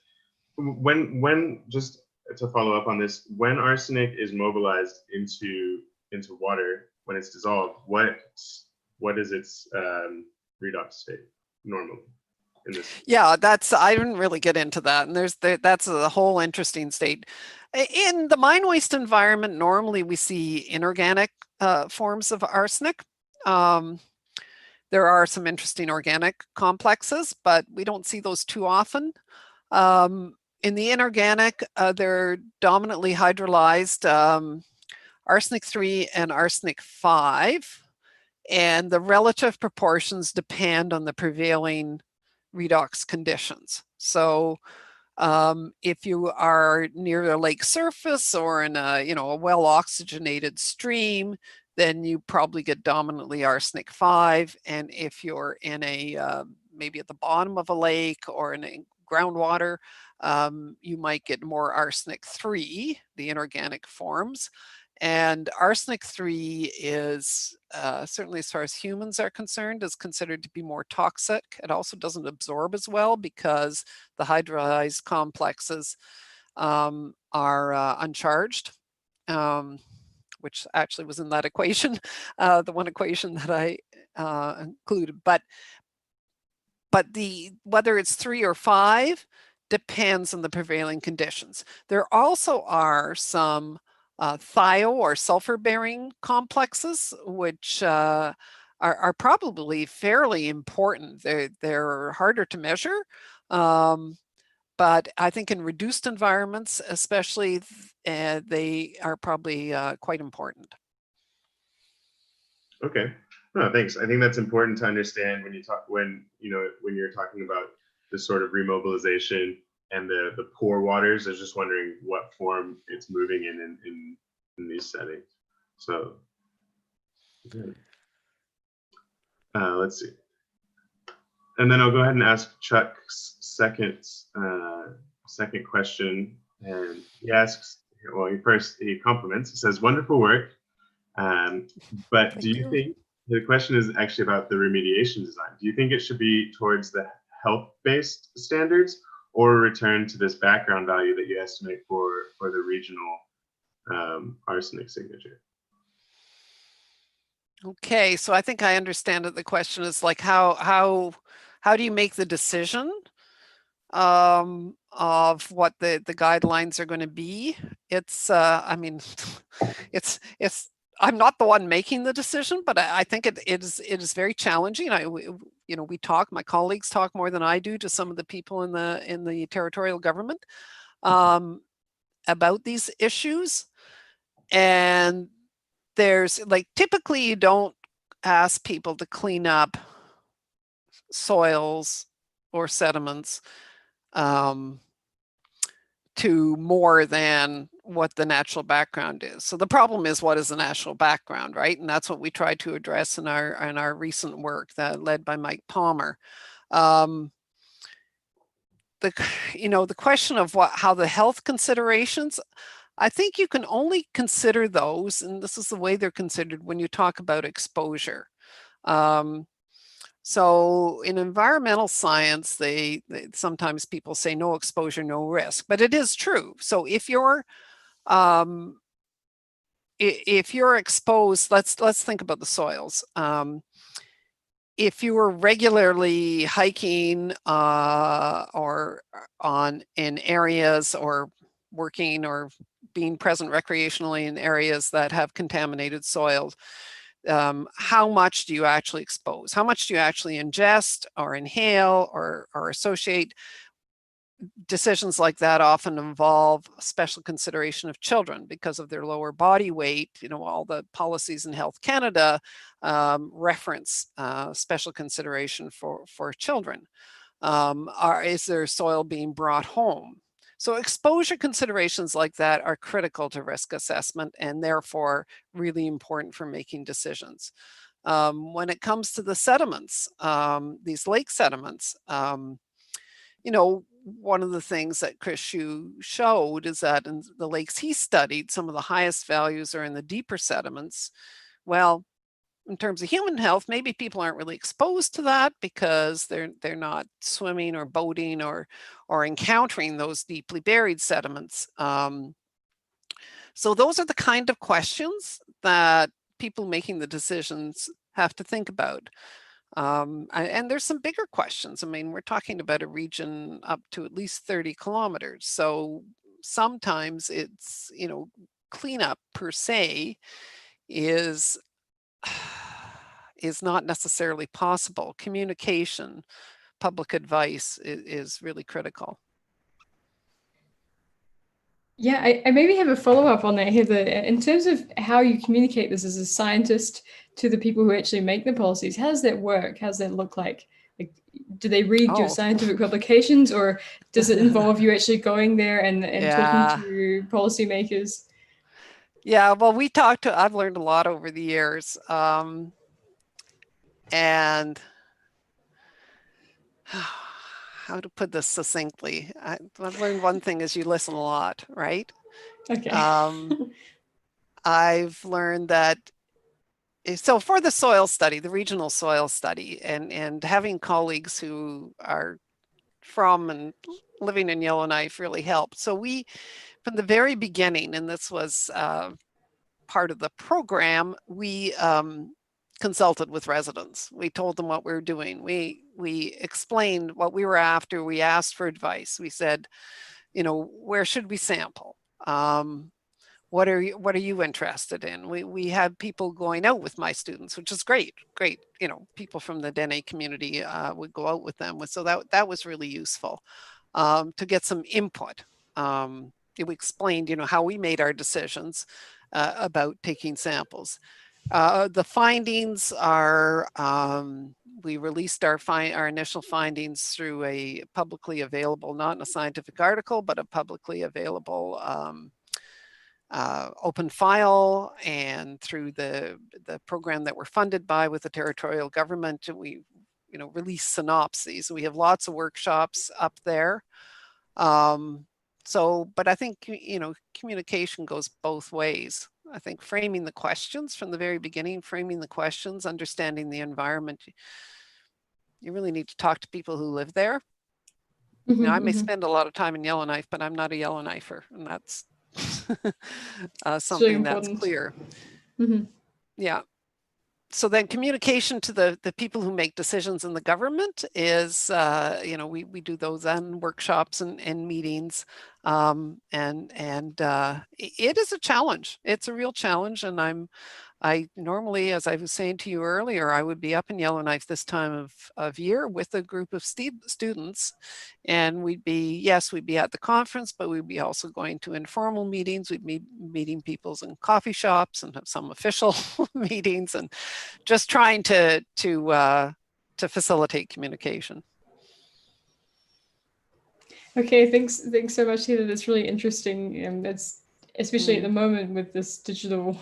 When just to follow up on this, when arsenic is mobilized into water, when it's dissolved, what is its redox state normally? Yeah, I didn't really get into that, and that's a whole interesting state. In the mine waste environment, normally we see inorganic forms of arsenic. There are some interesting organic complexes, but we don't see those too often. In the inorganic, they're dominantly hydrolyzed arsenic 3 and arsenic 5, and the relative proportions depend on the prevailing redox conditions. So if you are near the lake surface or in a well oxygenated stream, then you probably get dominantly arsenic 5. And if you're in a maybe at the bottom of a lake or in a groundwater, you might get more arsenic 3, the inorganic forms. And arsenic 3 is, certainly as far as humans are concerned, is considered to be more toxic. It also doesn't absorb as well because the hydrolyzed complexes are uncharged, which actually was in that equation, the one equation that I included. But whether it's 3 or 5 depends on the prevailing conditions. There also are some thio or sulfur-bearing complexes, which are probably fairly important. They're harder to measure, but I think in reduced environments, especially, they are probably quite important. Okay, no, thanks. I think that's important to understand when you're talking about this sort of remobilization and the pore waters. I was just wondering what form it's moving in these settings. So let's see. And then I'll go ahead and ask Chuck's second question. And he asks, well, he compliments. He says, "Wonderful work." But do you think, the question is actually about the remediation design. Do you think it should be towards the health-based standards or return to this background value that you estimate for the regional arsenic signature? Okay, so I think I understand it. The question is like, how do you make the decision of what the guidelines are going to be? It's I mean, it's I'm not the one making the decision, but I think it is very challenging. We talk, my colleagues talk more than I do to some of the people in the territorial government about these issues. And there's like, typically you don't ask people to clean up soils or sediments to more than what the natural background is. So the problem is, what is the natural background, right? And that's what we tried to address in our recent work that led by Mike Palmer. The question of how the health considerations, I think you can only consider those, and this is the way they're considered when you talk about exposure. So in environmental science, they sometimes people say no exposure, no risk, but it is true. So if you're exposed, let's think about the soils. if you were regularly hiking or in areas or working or being present recreationally in areas that have contaminated soils, how much do you actually expose? How much do you actually ingest or inhale or associate? Decisions like that often involve special consideration of children because of their lower body weight. You know, all the policies in Health Canada reference special consideration for children. Is there soil being brought home? So exposure considerations like that are critical to risk assessment and therefore really important for making decisions. When it comes to the sediments, these lake sediments, you know, one of the things that Chris Hsu showed is that in the lakes he studied, some of the highest values are in the deeper sediments. Well, in terms of human health, maybe people aren't really exposed to that because they're not swimming or boating or encountering those deeply buried sediments. So those are the kind of questions that people making the decisions have to think about. And there's some bigger questions. I mean, we're talking about a region up to at least 30 kilometers. So sometimes it's, you know, cleanup per se is not necessarily possible. Communication, public advice is really critical. Yeah, I maybe have a follow-up on that, Heather. In terms of how you communicate this as a scientist to the people who actually make the policies, how does that work? How does that look like? Like, do they read your scientific publications, or does it involve you actually going there and talking to policymakers? Yeah, well, I've learned a lot over the years. And how to put this succinctly? I've learned one thing is you listen a lot, right? Okay. I've learned that, so for the soil study, the regional soil study, and having colleagues who are from and living in Yellowknife really helped. So we, from the very beginning, and this was part of the program, we consulted with residents. We told them what we were doing. We explained what we were after. We asked for advice. We said, you know, where should we sample? What are you interested in? We had people going out with my students, which is great. You know, people from the Dene community would go out with them. So that was really useful to get some input. We explained, you know, how we made our decisions about taking samples. The findings are, we released our initial findings through a publicly available, not in a scientific article, but a publicly available open file, and through the program that we're funded by with the territorial government, we, you know, release synopses. We have lots of workshops up there. But I think, you know, communication goes both ways. I think framing the questions from the very beginning, understanding the environment. You really need to talk to people who live there. You know, I may spend a lot of time in Yellowknife, but I'm not a Yellowknifer, and that's something that's clear. Yeah. So then communication to the people who make decisions in the government is, you know, we do those on workshops and meetings. It is a challenge. It's a real challenge. And I normally, as I was saying to you earlier, I would be up in Yellowknife this time of year with a group of students, and we'd be at the conference, but we'd be also going to informal meetings. We'd be meeting people in coffee shops and have some official meetings, and just trying to facilitate communication. Okay, thanks so much, Heather. That's really interesting. That's especially at the moment with this digital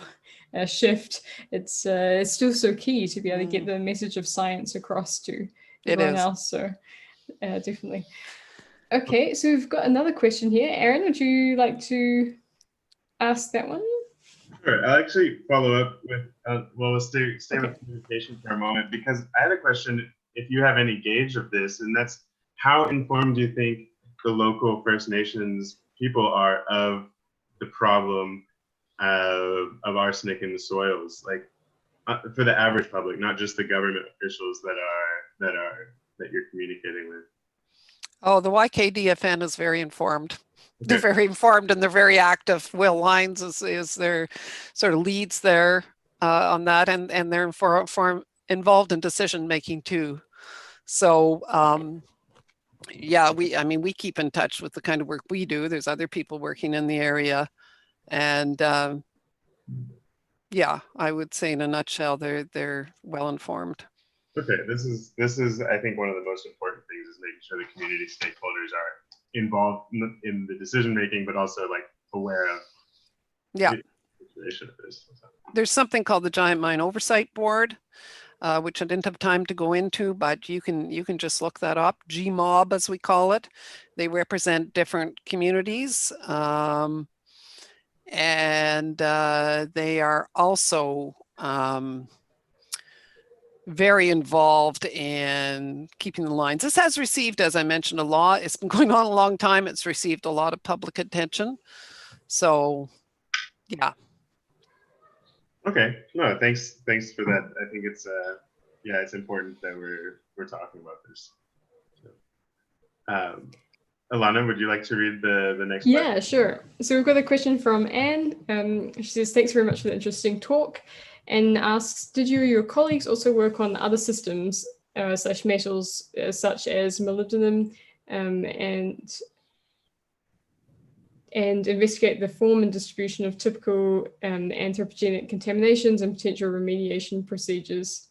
shift. It's still so key to be able to get the message of science across to everyone else. So definitely. Okay, so we've got another question here. Aaron, would you like to ask that one? Sure. I'll actually follow up with, let's stay with communication for a moment, because I had a question, if you have any gauge of this, and that's, how informed do you think the local First Nations people are of the problem of arsenic in the soils? Like, For the average public, not just the government officials that you're communicating with. Oh, the YKDFN is very informed. They're very informed and they're very active. Will Lyons is their sort of leads there on that, and they're involved in decision making too. So yeah, we keep in touch with the kind of work we do. There's other people working in the area, and yeah, I would say in a nutshell, they're well informed. Okay, this is I think one of the most important things is making sure the community stakeholders are involved in the decision making, but also like aware of Yeah. the situation of this. There's something called the Giant Mine Oversight Board, which I didn't have time to go into, but you can just look that up. GMOB, as we call it. They represent different communities, and they are also very involved in keeping the lines. This has received, as I mentioned, it's been going on a long time. It's received a lot of public attention. So, yeah. Okay, no, thanks for that. I think it's it's important that we're talking about this. So, Alannah, would you like to read the next question? Yeah, sure. So we've got a question from Anne. She says, thanks very much for the interesting talk, and asks, did you or your colleagues also work on other systems / metals such as molybdenum and investigate the form and distribution of typical anthropogenic contaminations and potential remediation procedures?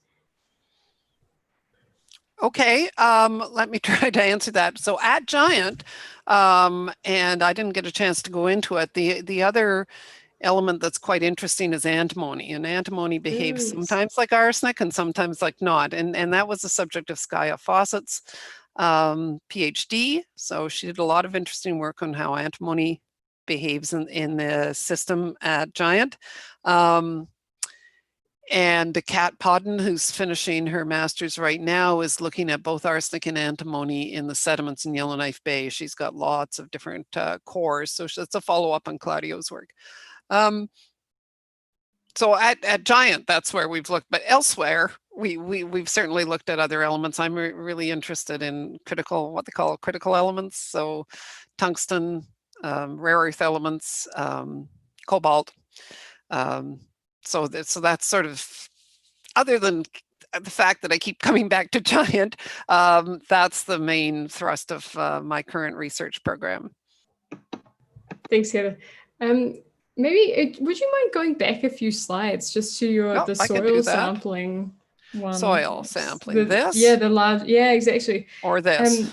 Okay, let me try to answer that. So at Giant, and I didn't get a chance to go into it, the other element that's quite interesting is antimony, and antimony behaves sometimes like arsenic and sometimes like not, and that was the subject of Skya Fawcett's PhD. So she did a lot of interesting work on how antimony behaves in the system at Giant. And Kat Podden, who's finishing her master's right now, is looking at both arsenic and antimony in the sediments in Yellowknife Bay. She's got lots of different cores, so it's a follow-up on Claudio's work. So at Giant, that's where we've looked, but elsewhere, we've certainly looked at other elements. I'm really interested in what they call critical elements, so tungsten, rare earth elements, cobalt. So that's sort of, other than the fact that I keep coming back to Giant, that's the main thrust of my current research program. Thanks, Heather. Maybe would you mind going back a few slides just to the soil sampling one? Soil sampling. This? Yeah, the large. Yeah, exactly. Or this?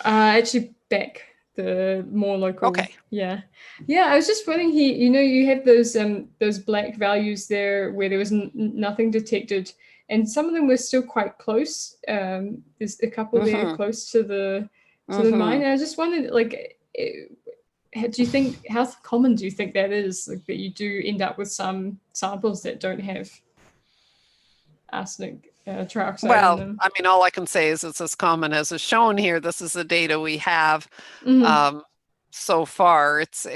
Actually, back. The more local. Okay. Yeah. I was just wondering here. You have those black values there where there was nothing detected, and some of them were still quite close. There's a couple there close to the mine. And I just wondered, like, how common do you think that is? Like, that you do end up with some samples that don't have arsenic trioxide well, in them? I mean, all I can say is it's as common as is shown here. This is the data we have so far. It's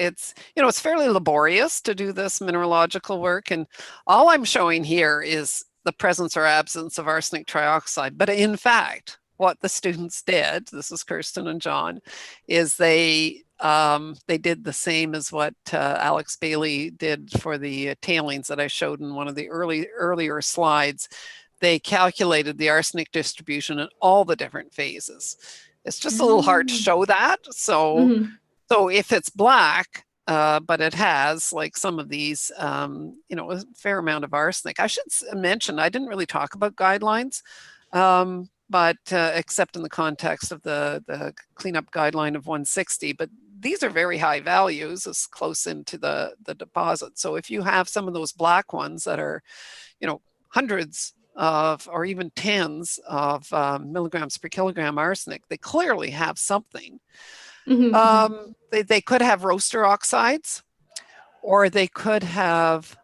fairly laborious to do this mineralogical work, and all I'm showing here is the presence or absence of arsenic trioxide. But in fact, what the students did, this is Kirsten and John, is they did the same as what Alex Bailey did for the tailings that I showed in one of the earlier slides. They calculated the arsenic distribution in all the different phases. It's just a little hard to show that. So if it's black, but it has, like some of these, a fair amount of arsenic. I should mention, I didn't really talk about guidelines, but except in the context of the cleanup guideline of 160, but these are very high values, as close into the deposit. So if you have some of those black ones that are, hundreds of, or even tens of milligrams per kilogram arsenic, they clearly have something. They could have roaster oxides, or they could have,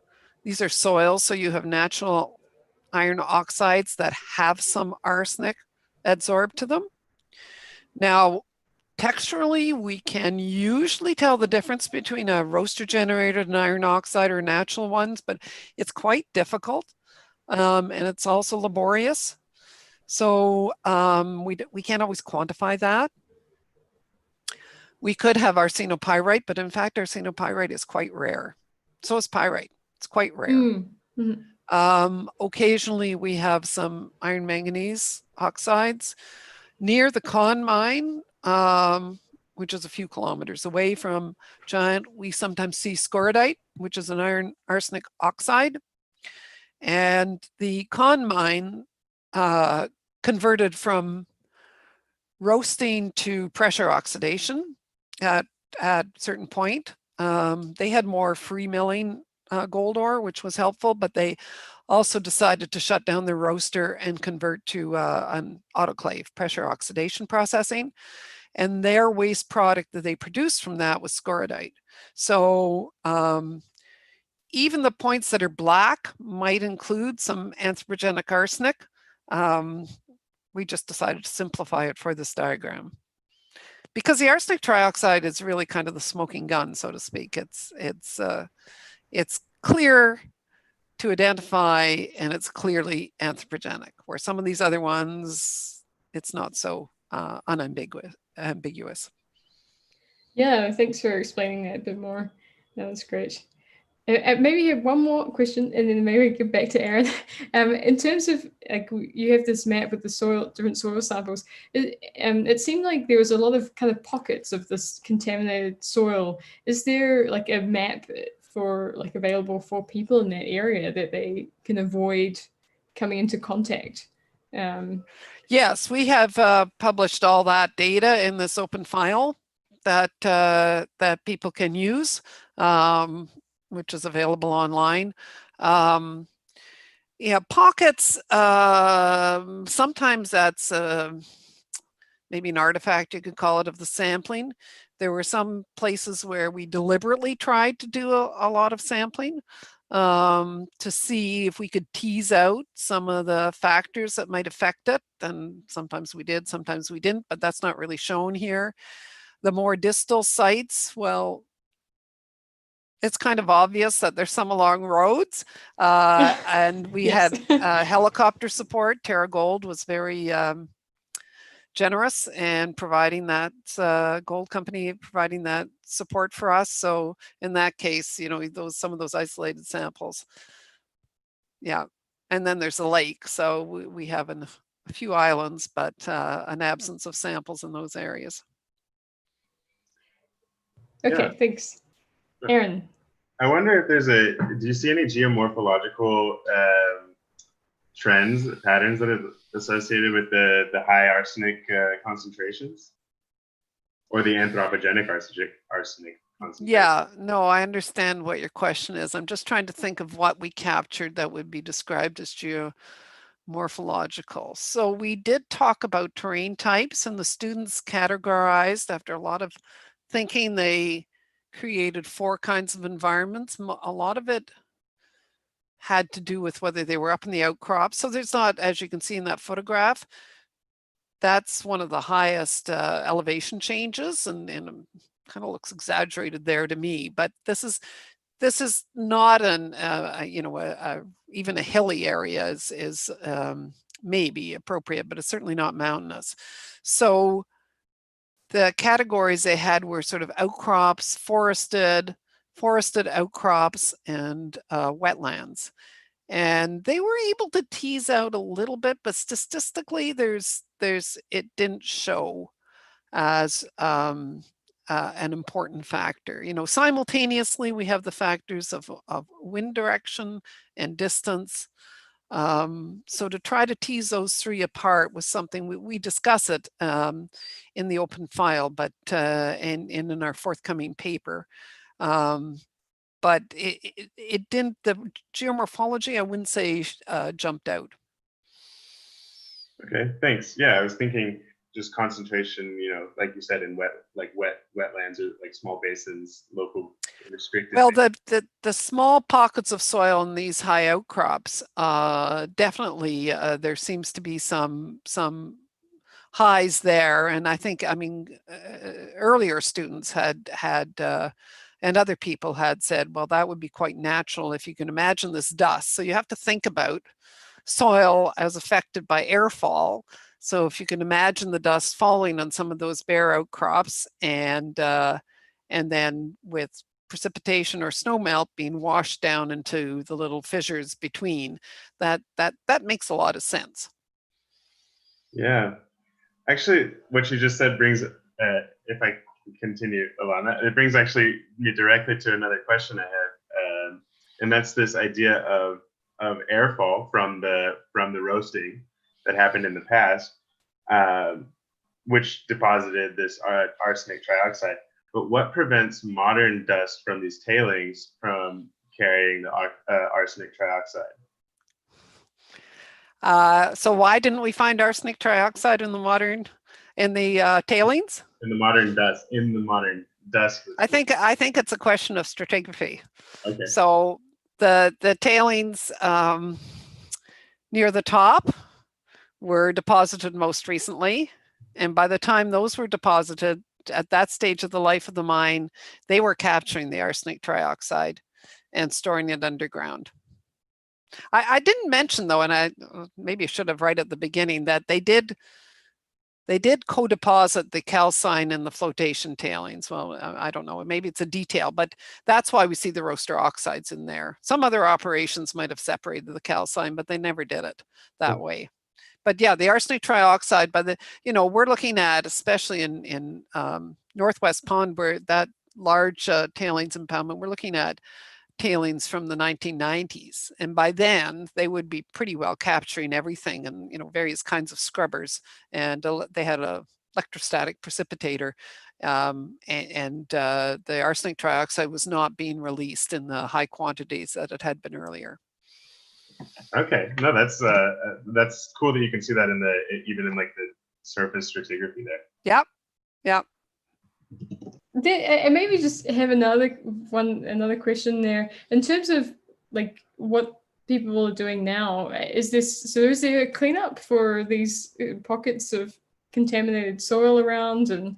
these are soils, so you have natural iron oxides that have some arsenic adsorbed to them. Now, Texturally, we can usually tell the difference between a roaster generated and iron oxide or natural ones, but it's quite difficult. And it's also laborious. So we can't always quantify that. We could have arsenopyrite, but in fact, arsenopyrite is quite rare. So is pyrite. It's quite rare. Occasionally, we have some iron manganese oxides. Near the Con mine, which is a few kilometers away from Giant, we sometimes see scorodite, which is an iron arsenic oxide. And the Con mine converted from roasting to pressure oxidation at a certain point. They had more free milling gold ore, which was helpful, but they also decided to shut down their roaster and convert to an autoclave, pressure oxidation processing. And their waste product that they produced from that was scorodite. So even the points that are black might include some anthropogenic arsenic. We just decided to simplify it for this diagram. Because the arsenic trioxide is really kind of the smoking gun, so to speak. It's clear to identify, and it's clearly anthropogenic, where some of these other ones, it's not so unambiguous. Yeah, thanks for explaining that a bit more. That was great. Maybe you have one more question, and then maybe we get back to Aaron. In terms of, like, you have this map with the soil, different soil samples. It seemed like there was a lot of kind of pockets of this contaminated soil. Is there like a map for like available for people in that area that they can avoid coming into contact? Yes, we have published all that data in this open file that that people can use. Which is available online. Yeah, pockets, sometimes that's maybe an artifact, you could call it, of the sampling. There were some places where we deliberately tried to do a lot of sampling to see if we could tease out some of the factors that might affect it. And sometimes we did, sometimes we didn't, but that's not really shown here. The more distal sites, well, it's kind of obvious that there's some along roads, and we Yes. had helicopter support. Terra Gold was very generous in providing that, gold company providing that support for us. So in that case, you know, some of those isolated samples. Yeah, and then there's a lake. So we have a few islands, but an absence of samples in those areas. Okay, Yeah. thanks. Aaron. I wonder if do you see any geomorphological trends, patterns that are associated with the high arsenic concentrations? Or the anthropogenic arsenic concentration? Yeah, no, I understand what your question is. I'm just trying to think of what we captured that would be described as geomorphological. So we did talk about terrain types, and the students categorized, after a lot of thinking, they created 4 kinds of environments. A lot of it had to do with whether they were up in the outcrop. So there's not, as you can see in that photograph, that's one of the highest elevation changes, and kind of looks exaggerated there to me. But this is not an you know, even a hilly area is maybe appropriate, but it's certainly not mountainous. So the categories they had were sort of outcrops, forested outcrops, and wetlands. And they were able to tease out a little bit, but statistically, it didn't show as an important factor. You know, simultaneously, we have the factors of wind direction and distance. So to try to tease those 3 apart was something we discuss it in the open file, but in our forthcoming paper. But it didn't, the geomorphology, I wouldn't say jumped out. Okay, thanks. Yeah, I was thinking just concentration, you know, like you said, in wetlands or like small basins, local restricted. Well, the small pockets of soil in these high outcrops, definitely there seems to be some highs there. And I think, I mean, earlier students had and other people had said, well, that would be quite natural if you can imagine this dust. So you have to think about soil as affected by airfall. So if you can imagine the dust falling on some of those bare outcrops, and then with precipitation or snow melt being washed down into the little fissures between, that makes a lot of sense. Yeah. Actually, what you just said brings, if I continue, Alannah, it brings actually me directly to another question I have, and that's this idea of airfall from the roasting that happened in the past, which deposited this arsenic trioxide. But what prevents modern dust from these tailings from carrying the arsenic trioxide? So why didn't we find arsenic trioxide in the tailings? In the modern dust. I think it's a question of stratigraphy. Okay. So the tailings near the top were deposited most recently, and by the time those were deposited at that stage of the life of the mine, they were capturing the arsenic trioxide and storing it underground. I didn't mention though, and I maybe should have right at the beginning, that they did co-deposit the calcine in the flotation tailings. Well, I don't know, maybe it's a detail, but that's why we see the roaster oxides in there. Some other operations might have separated the calcine, but they never did it that way. But yeah, the arsenic trioxide, we're looking at, especially in Northwest Pond, where that large tailings impoundment, we're looking at tailings from the 1990s, and by then they would be pretty well capturing everything, and various kinds of scrubbers, and they had a electrostatic precipitator, and the arsenic trioxide was not being released in the high quantities that it had been earlier. Okay, no, that's cool that you can see that even in like the surface stratigraphy there. Yep. And maybe just have another question there in terms of like what people are doing now. Is there a cleanup for these pockets of contaminated soil around, and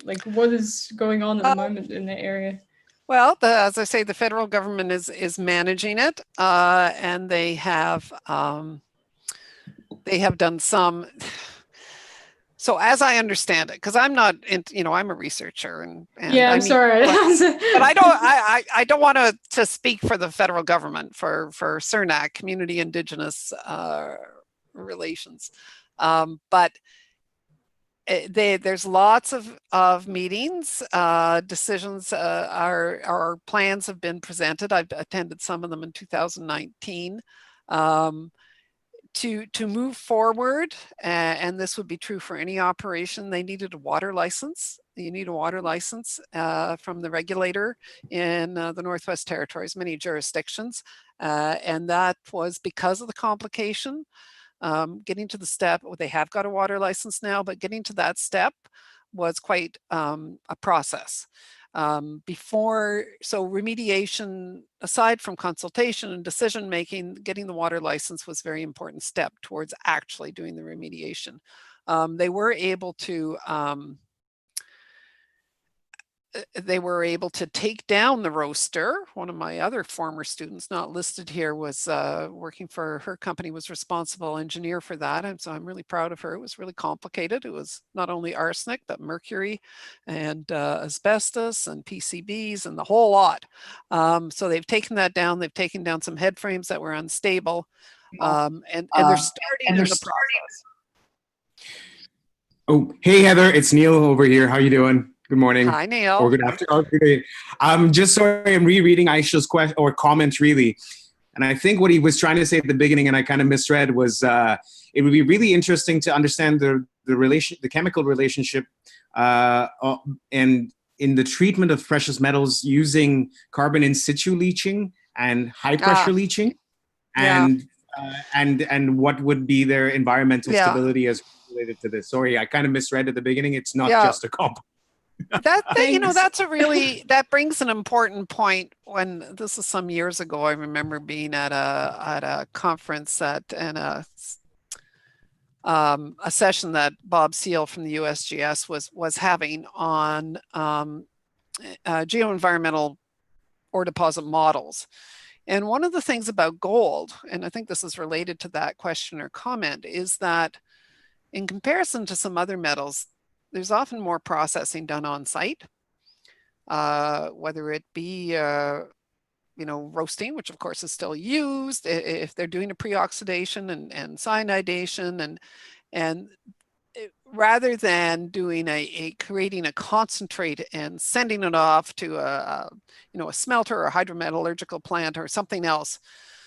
like what is going on at the moment in that area? Well, as I say, the federal government is managing it, and they have done some. So as I understand it, because I'm not, I'm a researcher, and yeah, I'm sorry, but I don't want to speak for the federal government for CERNAC, Community Indigenous Relations, but there's lots of meetings, decisions, our plans have been presented. I've attended some of them in 2019. To move forward, and this would be true for any operation, they needed a water license. You need a water license from the regulator in the Northwest Territories, many jurisdictions, and that was because of the complication. Getting to the step, they have got a water license now, but getting to that step was quite a process. So remediation, aside from consultation and decision making, getting the water license was a very important step towards actually doing the remediation. They were able to take down the roaster. One of my other former students, not listed here, was working for her company, was responsible engineer for that. And so I'm really proud of her. It was really complicated. It was not only arsenic, but mercury and asbestos and PCBs and the whole lot. So they've taken that down. They've taken down some head frames that were unstable. And they're starting in the process. Oh, hey, Heather, it's Neil over here. How you doing? Good morning. Hi, Neil. Or good afternoon. Or good day. Just sorry, I'm rereading Aisha's question or comment really. And I think what he was trying to say at the beginning, and I kind of misread, was it would be really interesting to understand the chemical relationship and in the treatment of precious metals using carbon in situ leaching and high pressure leaching, and what would be their environmental stability as related to this. Sorry, I kind of misread at the beginning. It's not just a comp. That brings an important point. When this is some years ago, I remember being at a conference a session that Bob Seal from the USGS was having on geoenvironmental ore deposit models. And one of the things about gold, and I think this is related to that question or comment, is that in comparison to some other metals, there's often more processing done on site, whether it be roasting, which of course is still used, if they're doing a pre-oxidation and cyanidation, and rather than doing creating a concentrate and sending it off to a smelter or a hydrometallurgical plant or something else.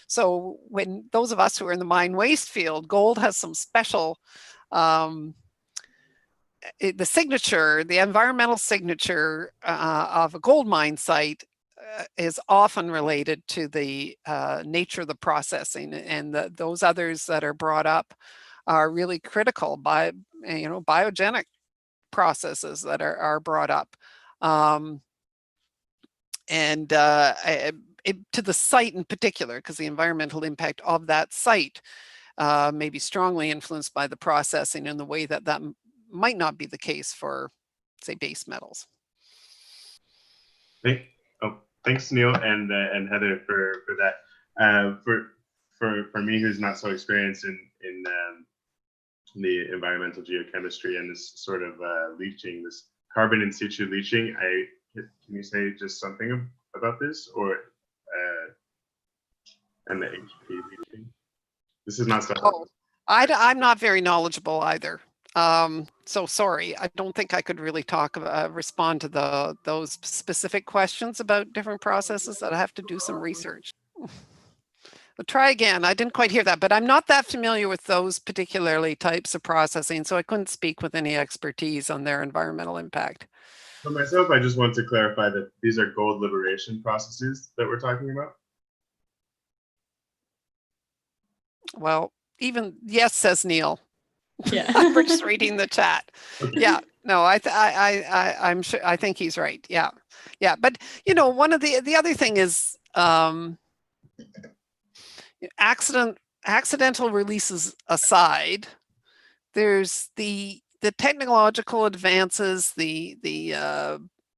So when those of us who are in the mine waste field, gold has some special, the environmental signature of a gold mine site is often related to the nature of the processing, and those others that are brought up are really critical by biogenic processes that are brought up, and to the site in particular, because the environmental impact of that site may be strongly influenced by the processing in the way that might not be the case for, say, base metals. Thanks, Neil and Heather for that. For me, who's not so experienced in the environmental geochemistry and this sort of leaching, this carbon in situ leaching, can you say just something about this, or and the HP leaching? This is not stuff. Oh, I'm not very knowledgeable either. So sorry, I don't think I could really respond to those specific questions about different processes. That I have to do some research. But try again. I didn't quite hear that, but I'm not that familiar with those particularly types of processing, so I couldn't speak with any expertise on their environmental impact. For myself, I just want to clarify that these are gold liberation processes that we're talking about. Well, yes, says Neil. Yeah. We're just reading the chat. Okay. Yeah, no, I'm sure. I think he's right. Yeah, yeah. But one of the other thing is accidental releases aside, there's the technological advances, the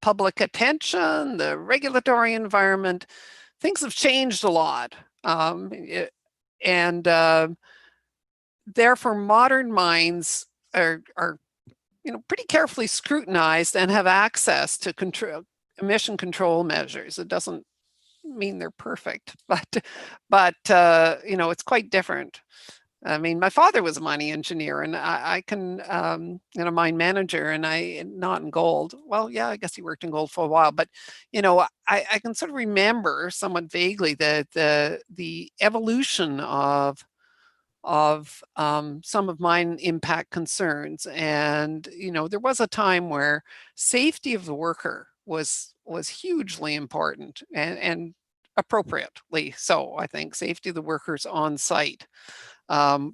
public attention, the regulatory environment. Things have changed a lot, and therefore modern mines are pretty carefully scrutinized and have access to emission control measures. It doesn't mean they're perfect, but it's quite different. I mean, my father was a mining engineer, and I can, a mine manager, and not in gold. Well, yeah, I guess he worked in gold for a while, but I can sort of remember somewhat vaguely the evolution of some of mine impact concerns, and there was a time where safety of the worker was hugely important, and appropriately so. I think safety of the workers on site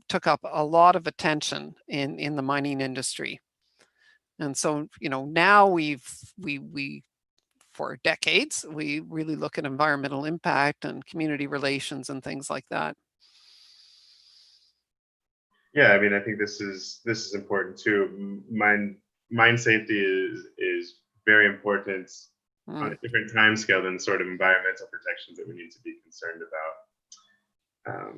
took up a lot of attention in the mining industry. And so, now we for decades, we really look at environmental impact and community relations and things like that. Yeah, I mean, I think this is important too. Mine safety is very important on a different time scale than sort of environmental protections that we need to be concerned about.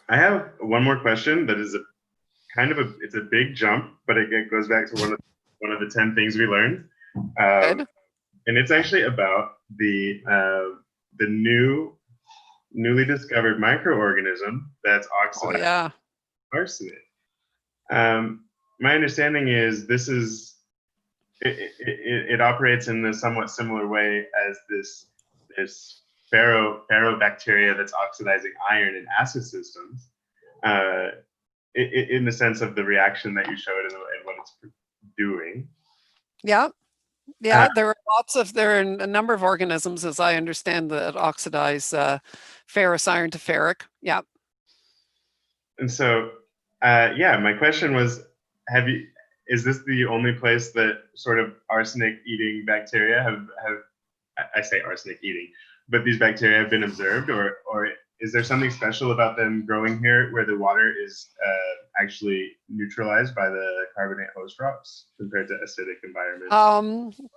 I have one more question that is it's a big jump, but it goes back to one of the 10 things we learned. And it's actually about the newly discovered microorganism that's oxidized arsenic. My understanding is it operates in a somewhat similar way as this ferrobacteria that's oxidizing iron in acid systems, in the sense of the reaction that you showed and what it's doing. Yeah, there are a number of organisms, as I understand, that oxidize ferrous iron to ferric. Yeah. And so, my question was, is this the only place that sort of arsenic-eating bacteria have I say arsenic-eating, but these bacteria have been observed, or is there something special about them growing here where the water is actually neutralized by the carbonate host rocks compared to acidic environments?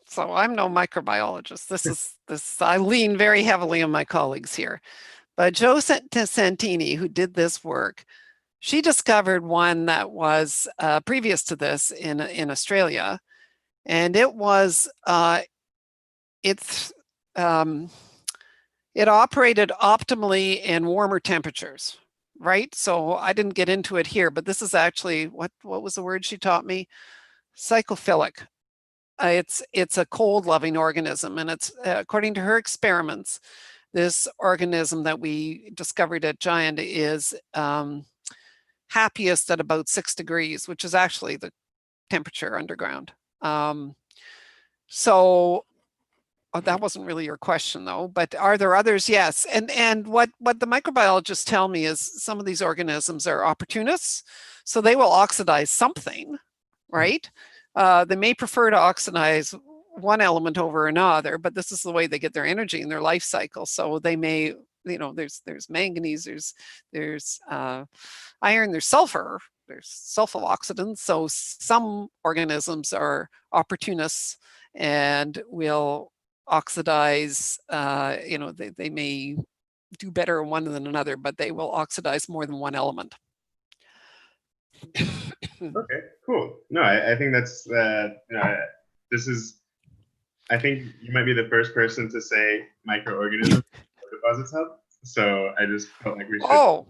So I'm no microbiologist. I lean very heavily on my colleagues here. But Jo Santini, who did this work, she discovered one that was previous to this in Australia, and it was it operated optimally in warmer temperatures, right? So I didn't get into it here, but this is actually what was the word she taught me? Psychophilic. It's a cold-loving organism, and it's according to her experiments, this organism that we discovered at Giant is happiest at about 6 degrees, which is actually the temperature underground. That wasn't really your question though, but are there others? Yes. And what the microbiologists tell me is some of these organisms are opportunists. So they will oxidize something, right? They may prefer to oxidize one element over another, but this is the way they get their energy in their life cycle. So they may, there's manganese, there's iron, there's sulfur, there's sulfur oxidants. So some organisms are opportunists and will oxidize, they may do better in one than another, but they will oxidize more than one element. Okay, cool. No, I think that's, I think you might be the first person to say microorganisms deposits help. So I just felt like we should. Oh,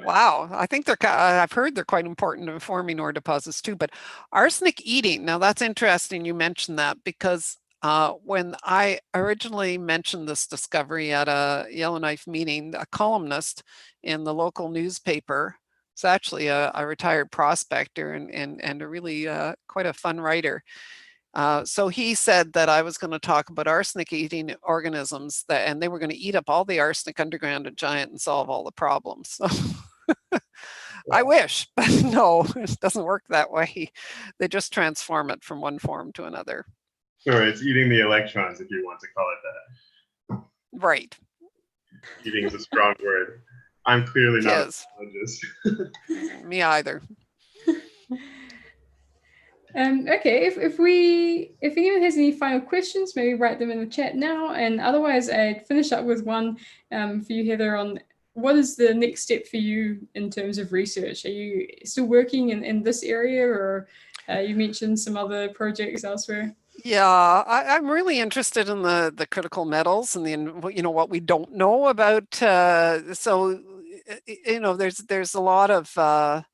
wow. I think I've heard they're quite important in forming ore deposits too, but arsenic eating, now that's interesting you mentioned that, because when I originally mentioned this discovery at a Yellowknife meeting, a columnist in the local newspaper, it's actually a retired prospector and a really quite a fun writer. So he said that I was going to talk about arsenic eating organisms and they were going to eat up all the arsenic underground at Giant and solve all the problems. So I wish, but no, it doesn't work that way. They just transform it from one form to another. Sure, it's eating the electrons, if you want to call it that. Right. Eating is a strong word. I'm clearly not a biologist. Me either. Okay, if anyone has any final questions, maybe write them in the chat now. And otherwise, I'd finish up with one for you, Heather, on what is the next step for you in terms of research? Are you still working in this area, or you mentioned some other projects elsewhere? Yeah, I'm really interested in the critical metals and what we don't know about. There's a lot of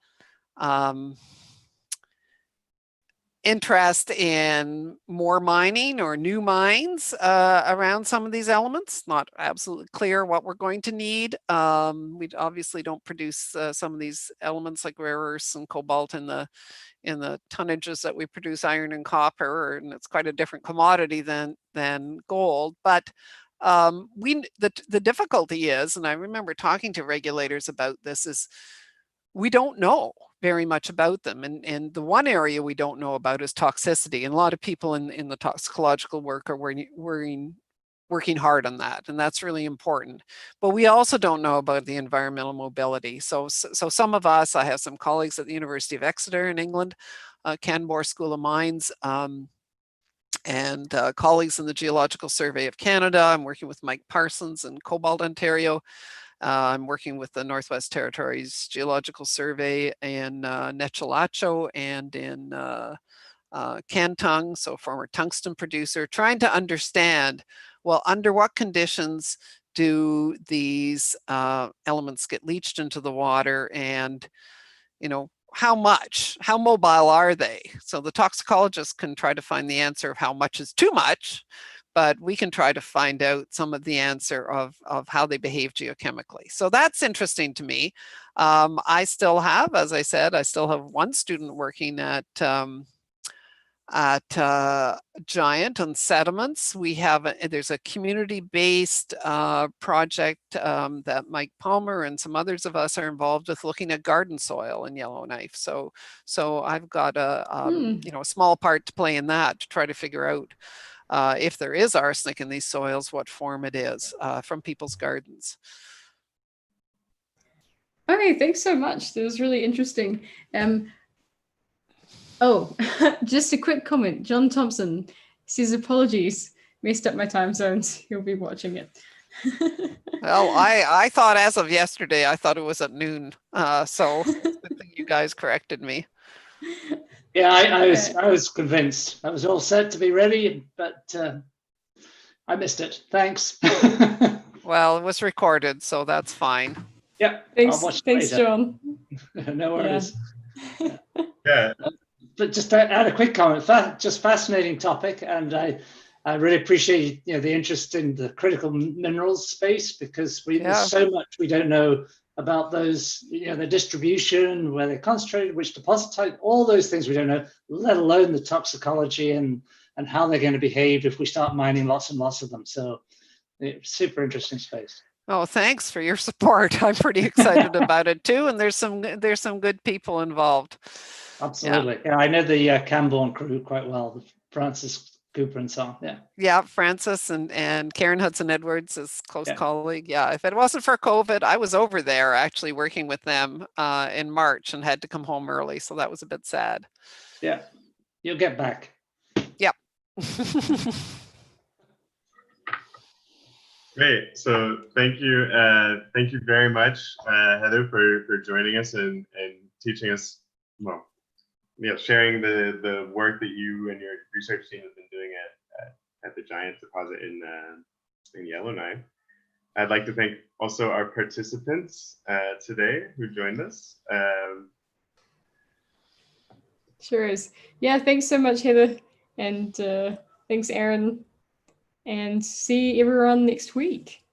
interest in more mining or new mines around some of these elements. Not absolutely clear what we're going to need. We obviously don't produce some of these elements like rare earths and cobalt in the tonnages that we produce iron and copper, and it's quite a different commodity than gold. But the difficulty is, and I remember talking to regulators about this, is we don't know very much about them. And the one area we don't know about is toxicity. And a lot of people in the toxicological work are working hard on that, and that's really important. But we also don't know about the environmental mobility. So some of us, I have some colleagues at the University of Exeter in England, Canmore School of Mines, and colleagues in the Geological Survey of Canada. I'm working with Mike Parsons in Cobalt, Ontario. I'm working with the Northwest Territories Geological Survey in Nechalacho and in Cantung, so former tungsten producer, trying to understand, well, under what conditions do these elements get leached into the water, and how mobile are they? So the toxicologists can try to find the answer of how much is too much, but we can try to find out some of the answer of how they behave geochemically. So that's interesting to me. I still have, as I said, one student working at Giant on sediments. There's a community-based project that Mike Palmer and some others of us are involved with, looking at garden soil in Yellowknife. So I've got a small part to play in that, to try to figure out if there is arsenic in these soils, what form it is from people's gardens. Okay, thanks so much. That was really interesting. Oh, just a quick comment. John Thompson says apologies. Messed up my time zones. He'll be watching it. Well, I thought as of yesterday, I thought it was at noon. So good thing you guys corrected me. Yeah, I was convinced. I was all set to be ready, but I missed it. Thanks. Well, it was recorded, so that's fine. Yeah, Thanks, I'll watch it thanks, later. John. No worries. Yeah, But just to add a quick comment, just fascinating topic, and I really appreciate the interest in the critical minerals space, because there's so much we don't know about those, the distribution, where they're concentrated, which deposit type, all those things we don't know, let alone the toxicology and how they're going to behave if we start mining lots and lots of them. So super interesting space. Oh, thanks for your support. I'm pretty excited about it too, and there's some good people involved. Absolutely. Yeah, I know the Camborne crew quite well, Francis Cooper and so on. Yeah. Yeah, Francis and Karen Hudson Edwards is close colleague. Yeah, if it wasn't for COVID, I was over there actually working with them in March and had to come home early, so that was a bit sad. Yeah, you'll get back. Yep. great. So thank you very much, Heather, for joining us and teaching us, well, sharing the work that you and your research team have been doing at the giant deposit in Yellowknife. I'd like to thank also our participants today who joined us. Sure is. Yeah, thanks so much, Heather. And thanks, Aaron. And see everyone next week.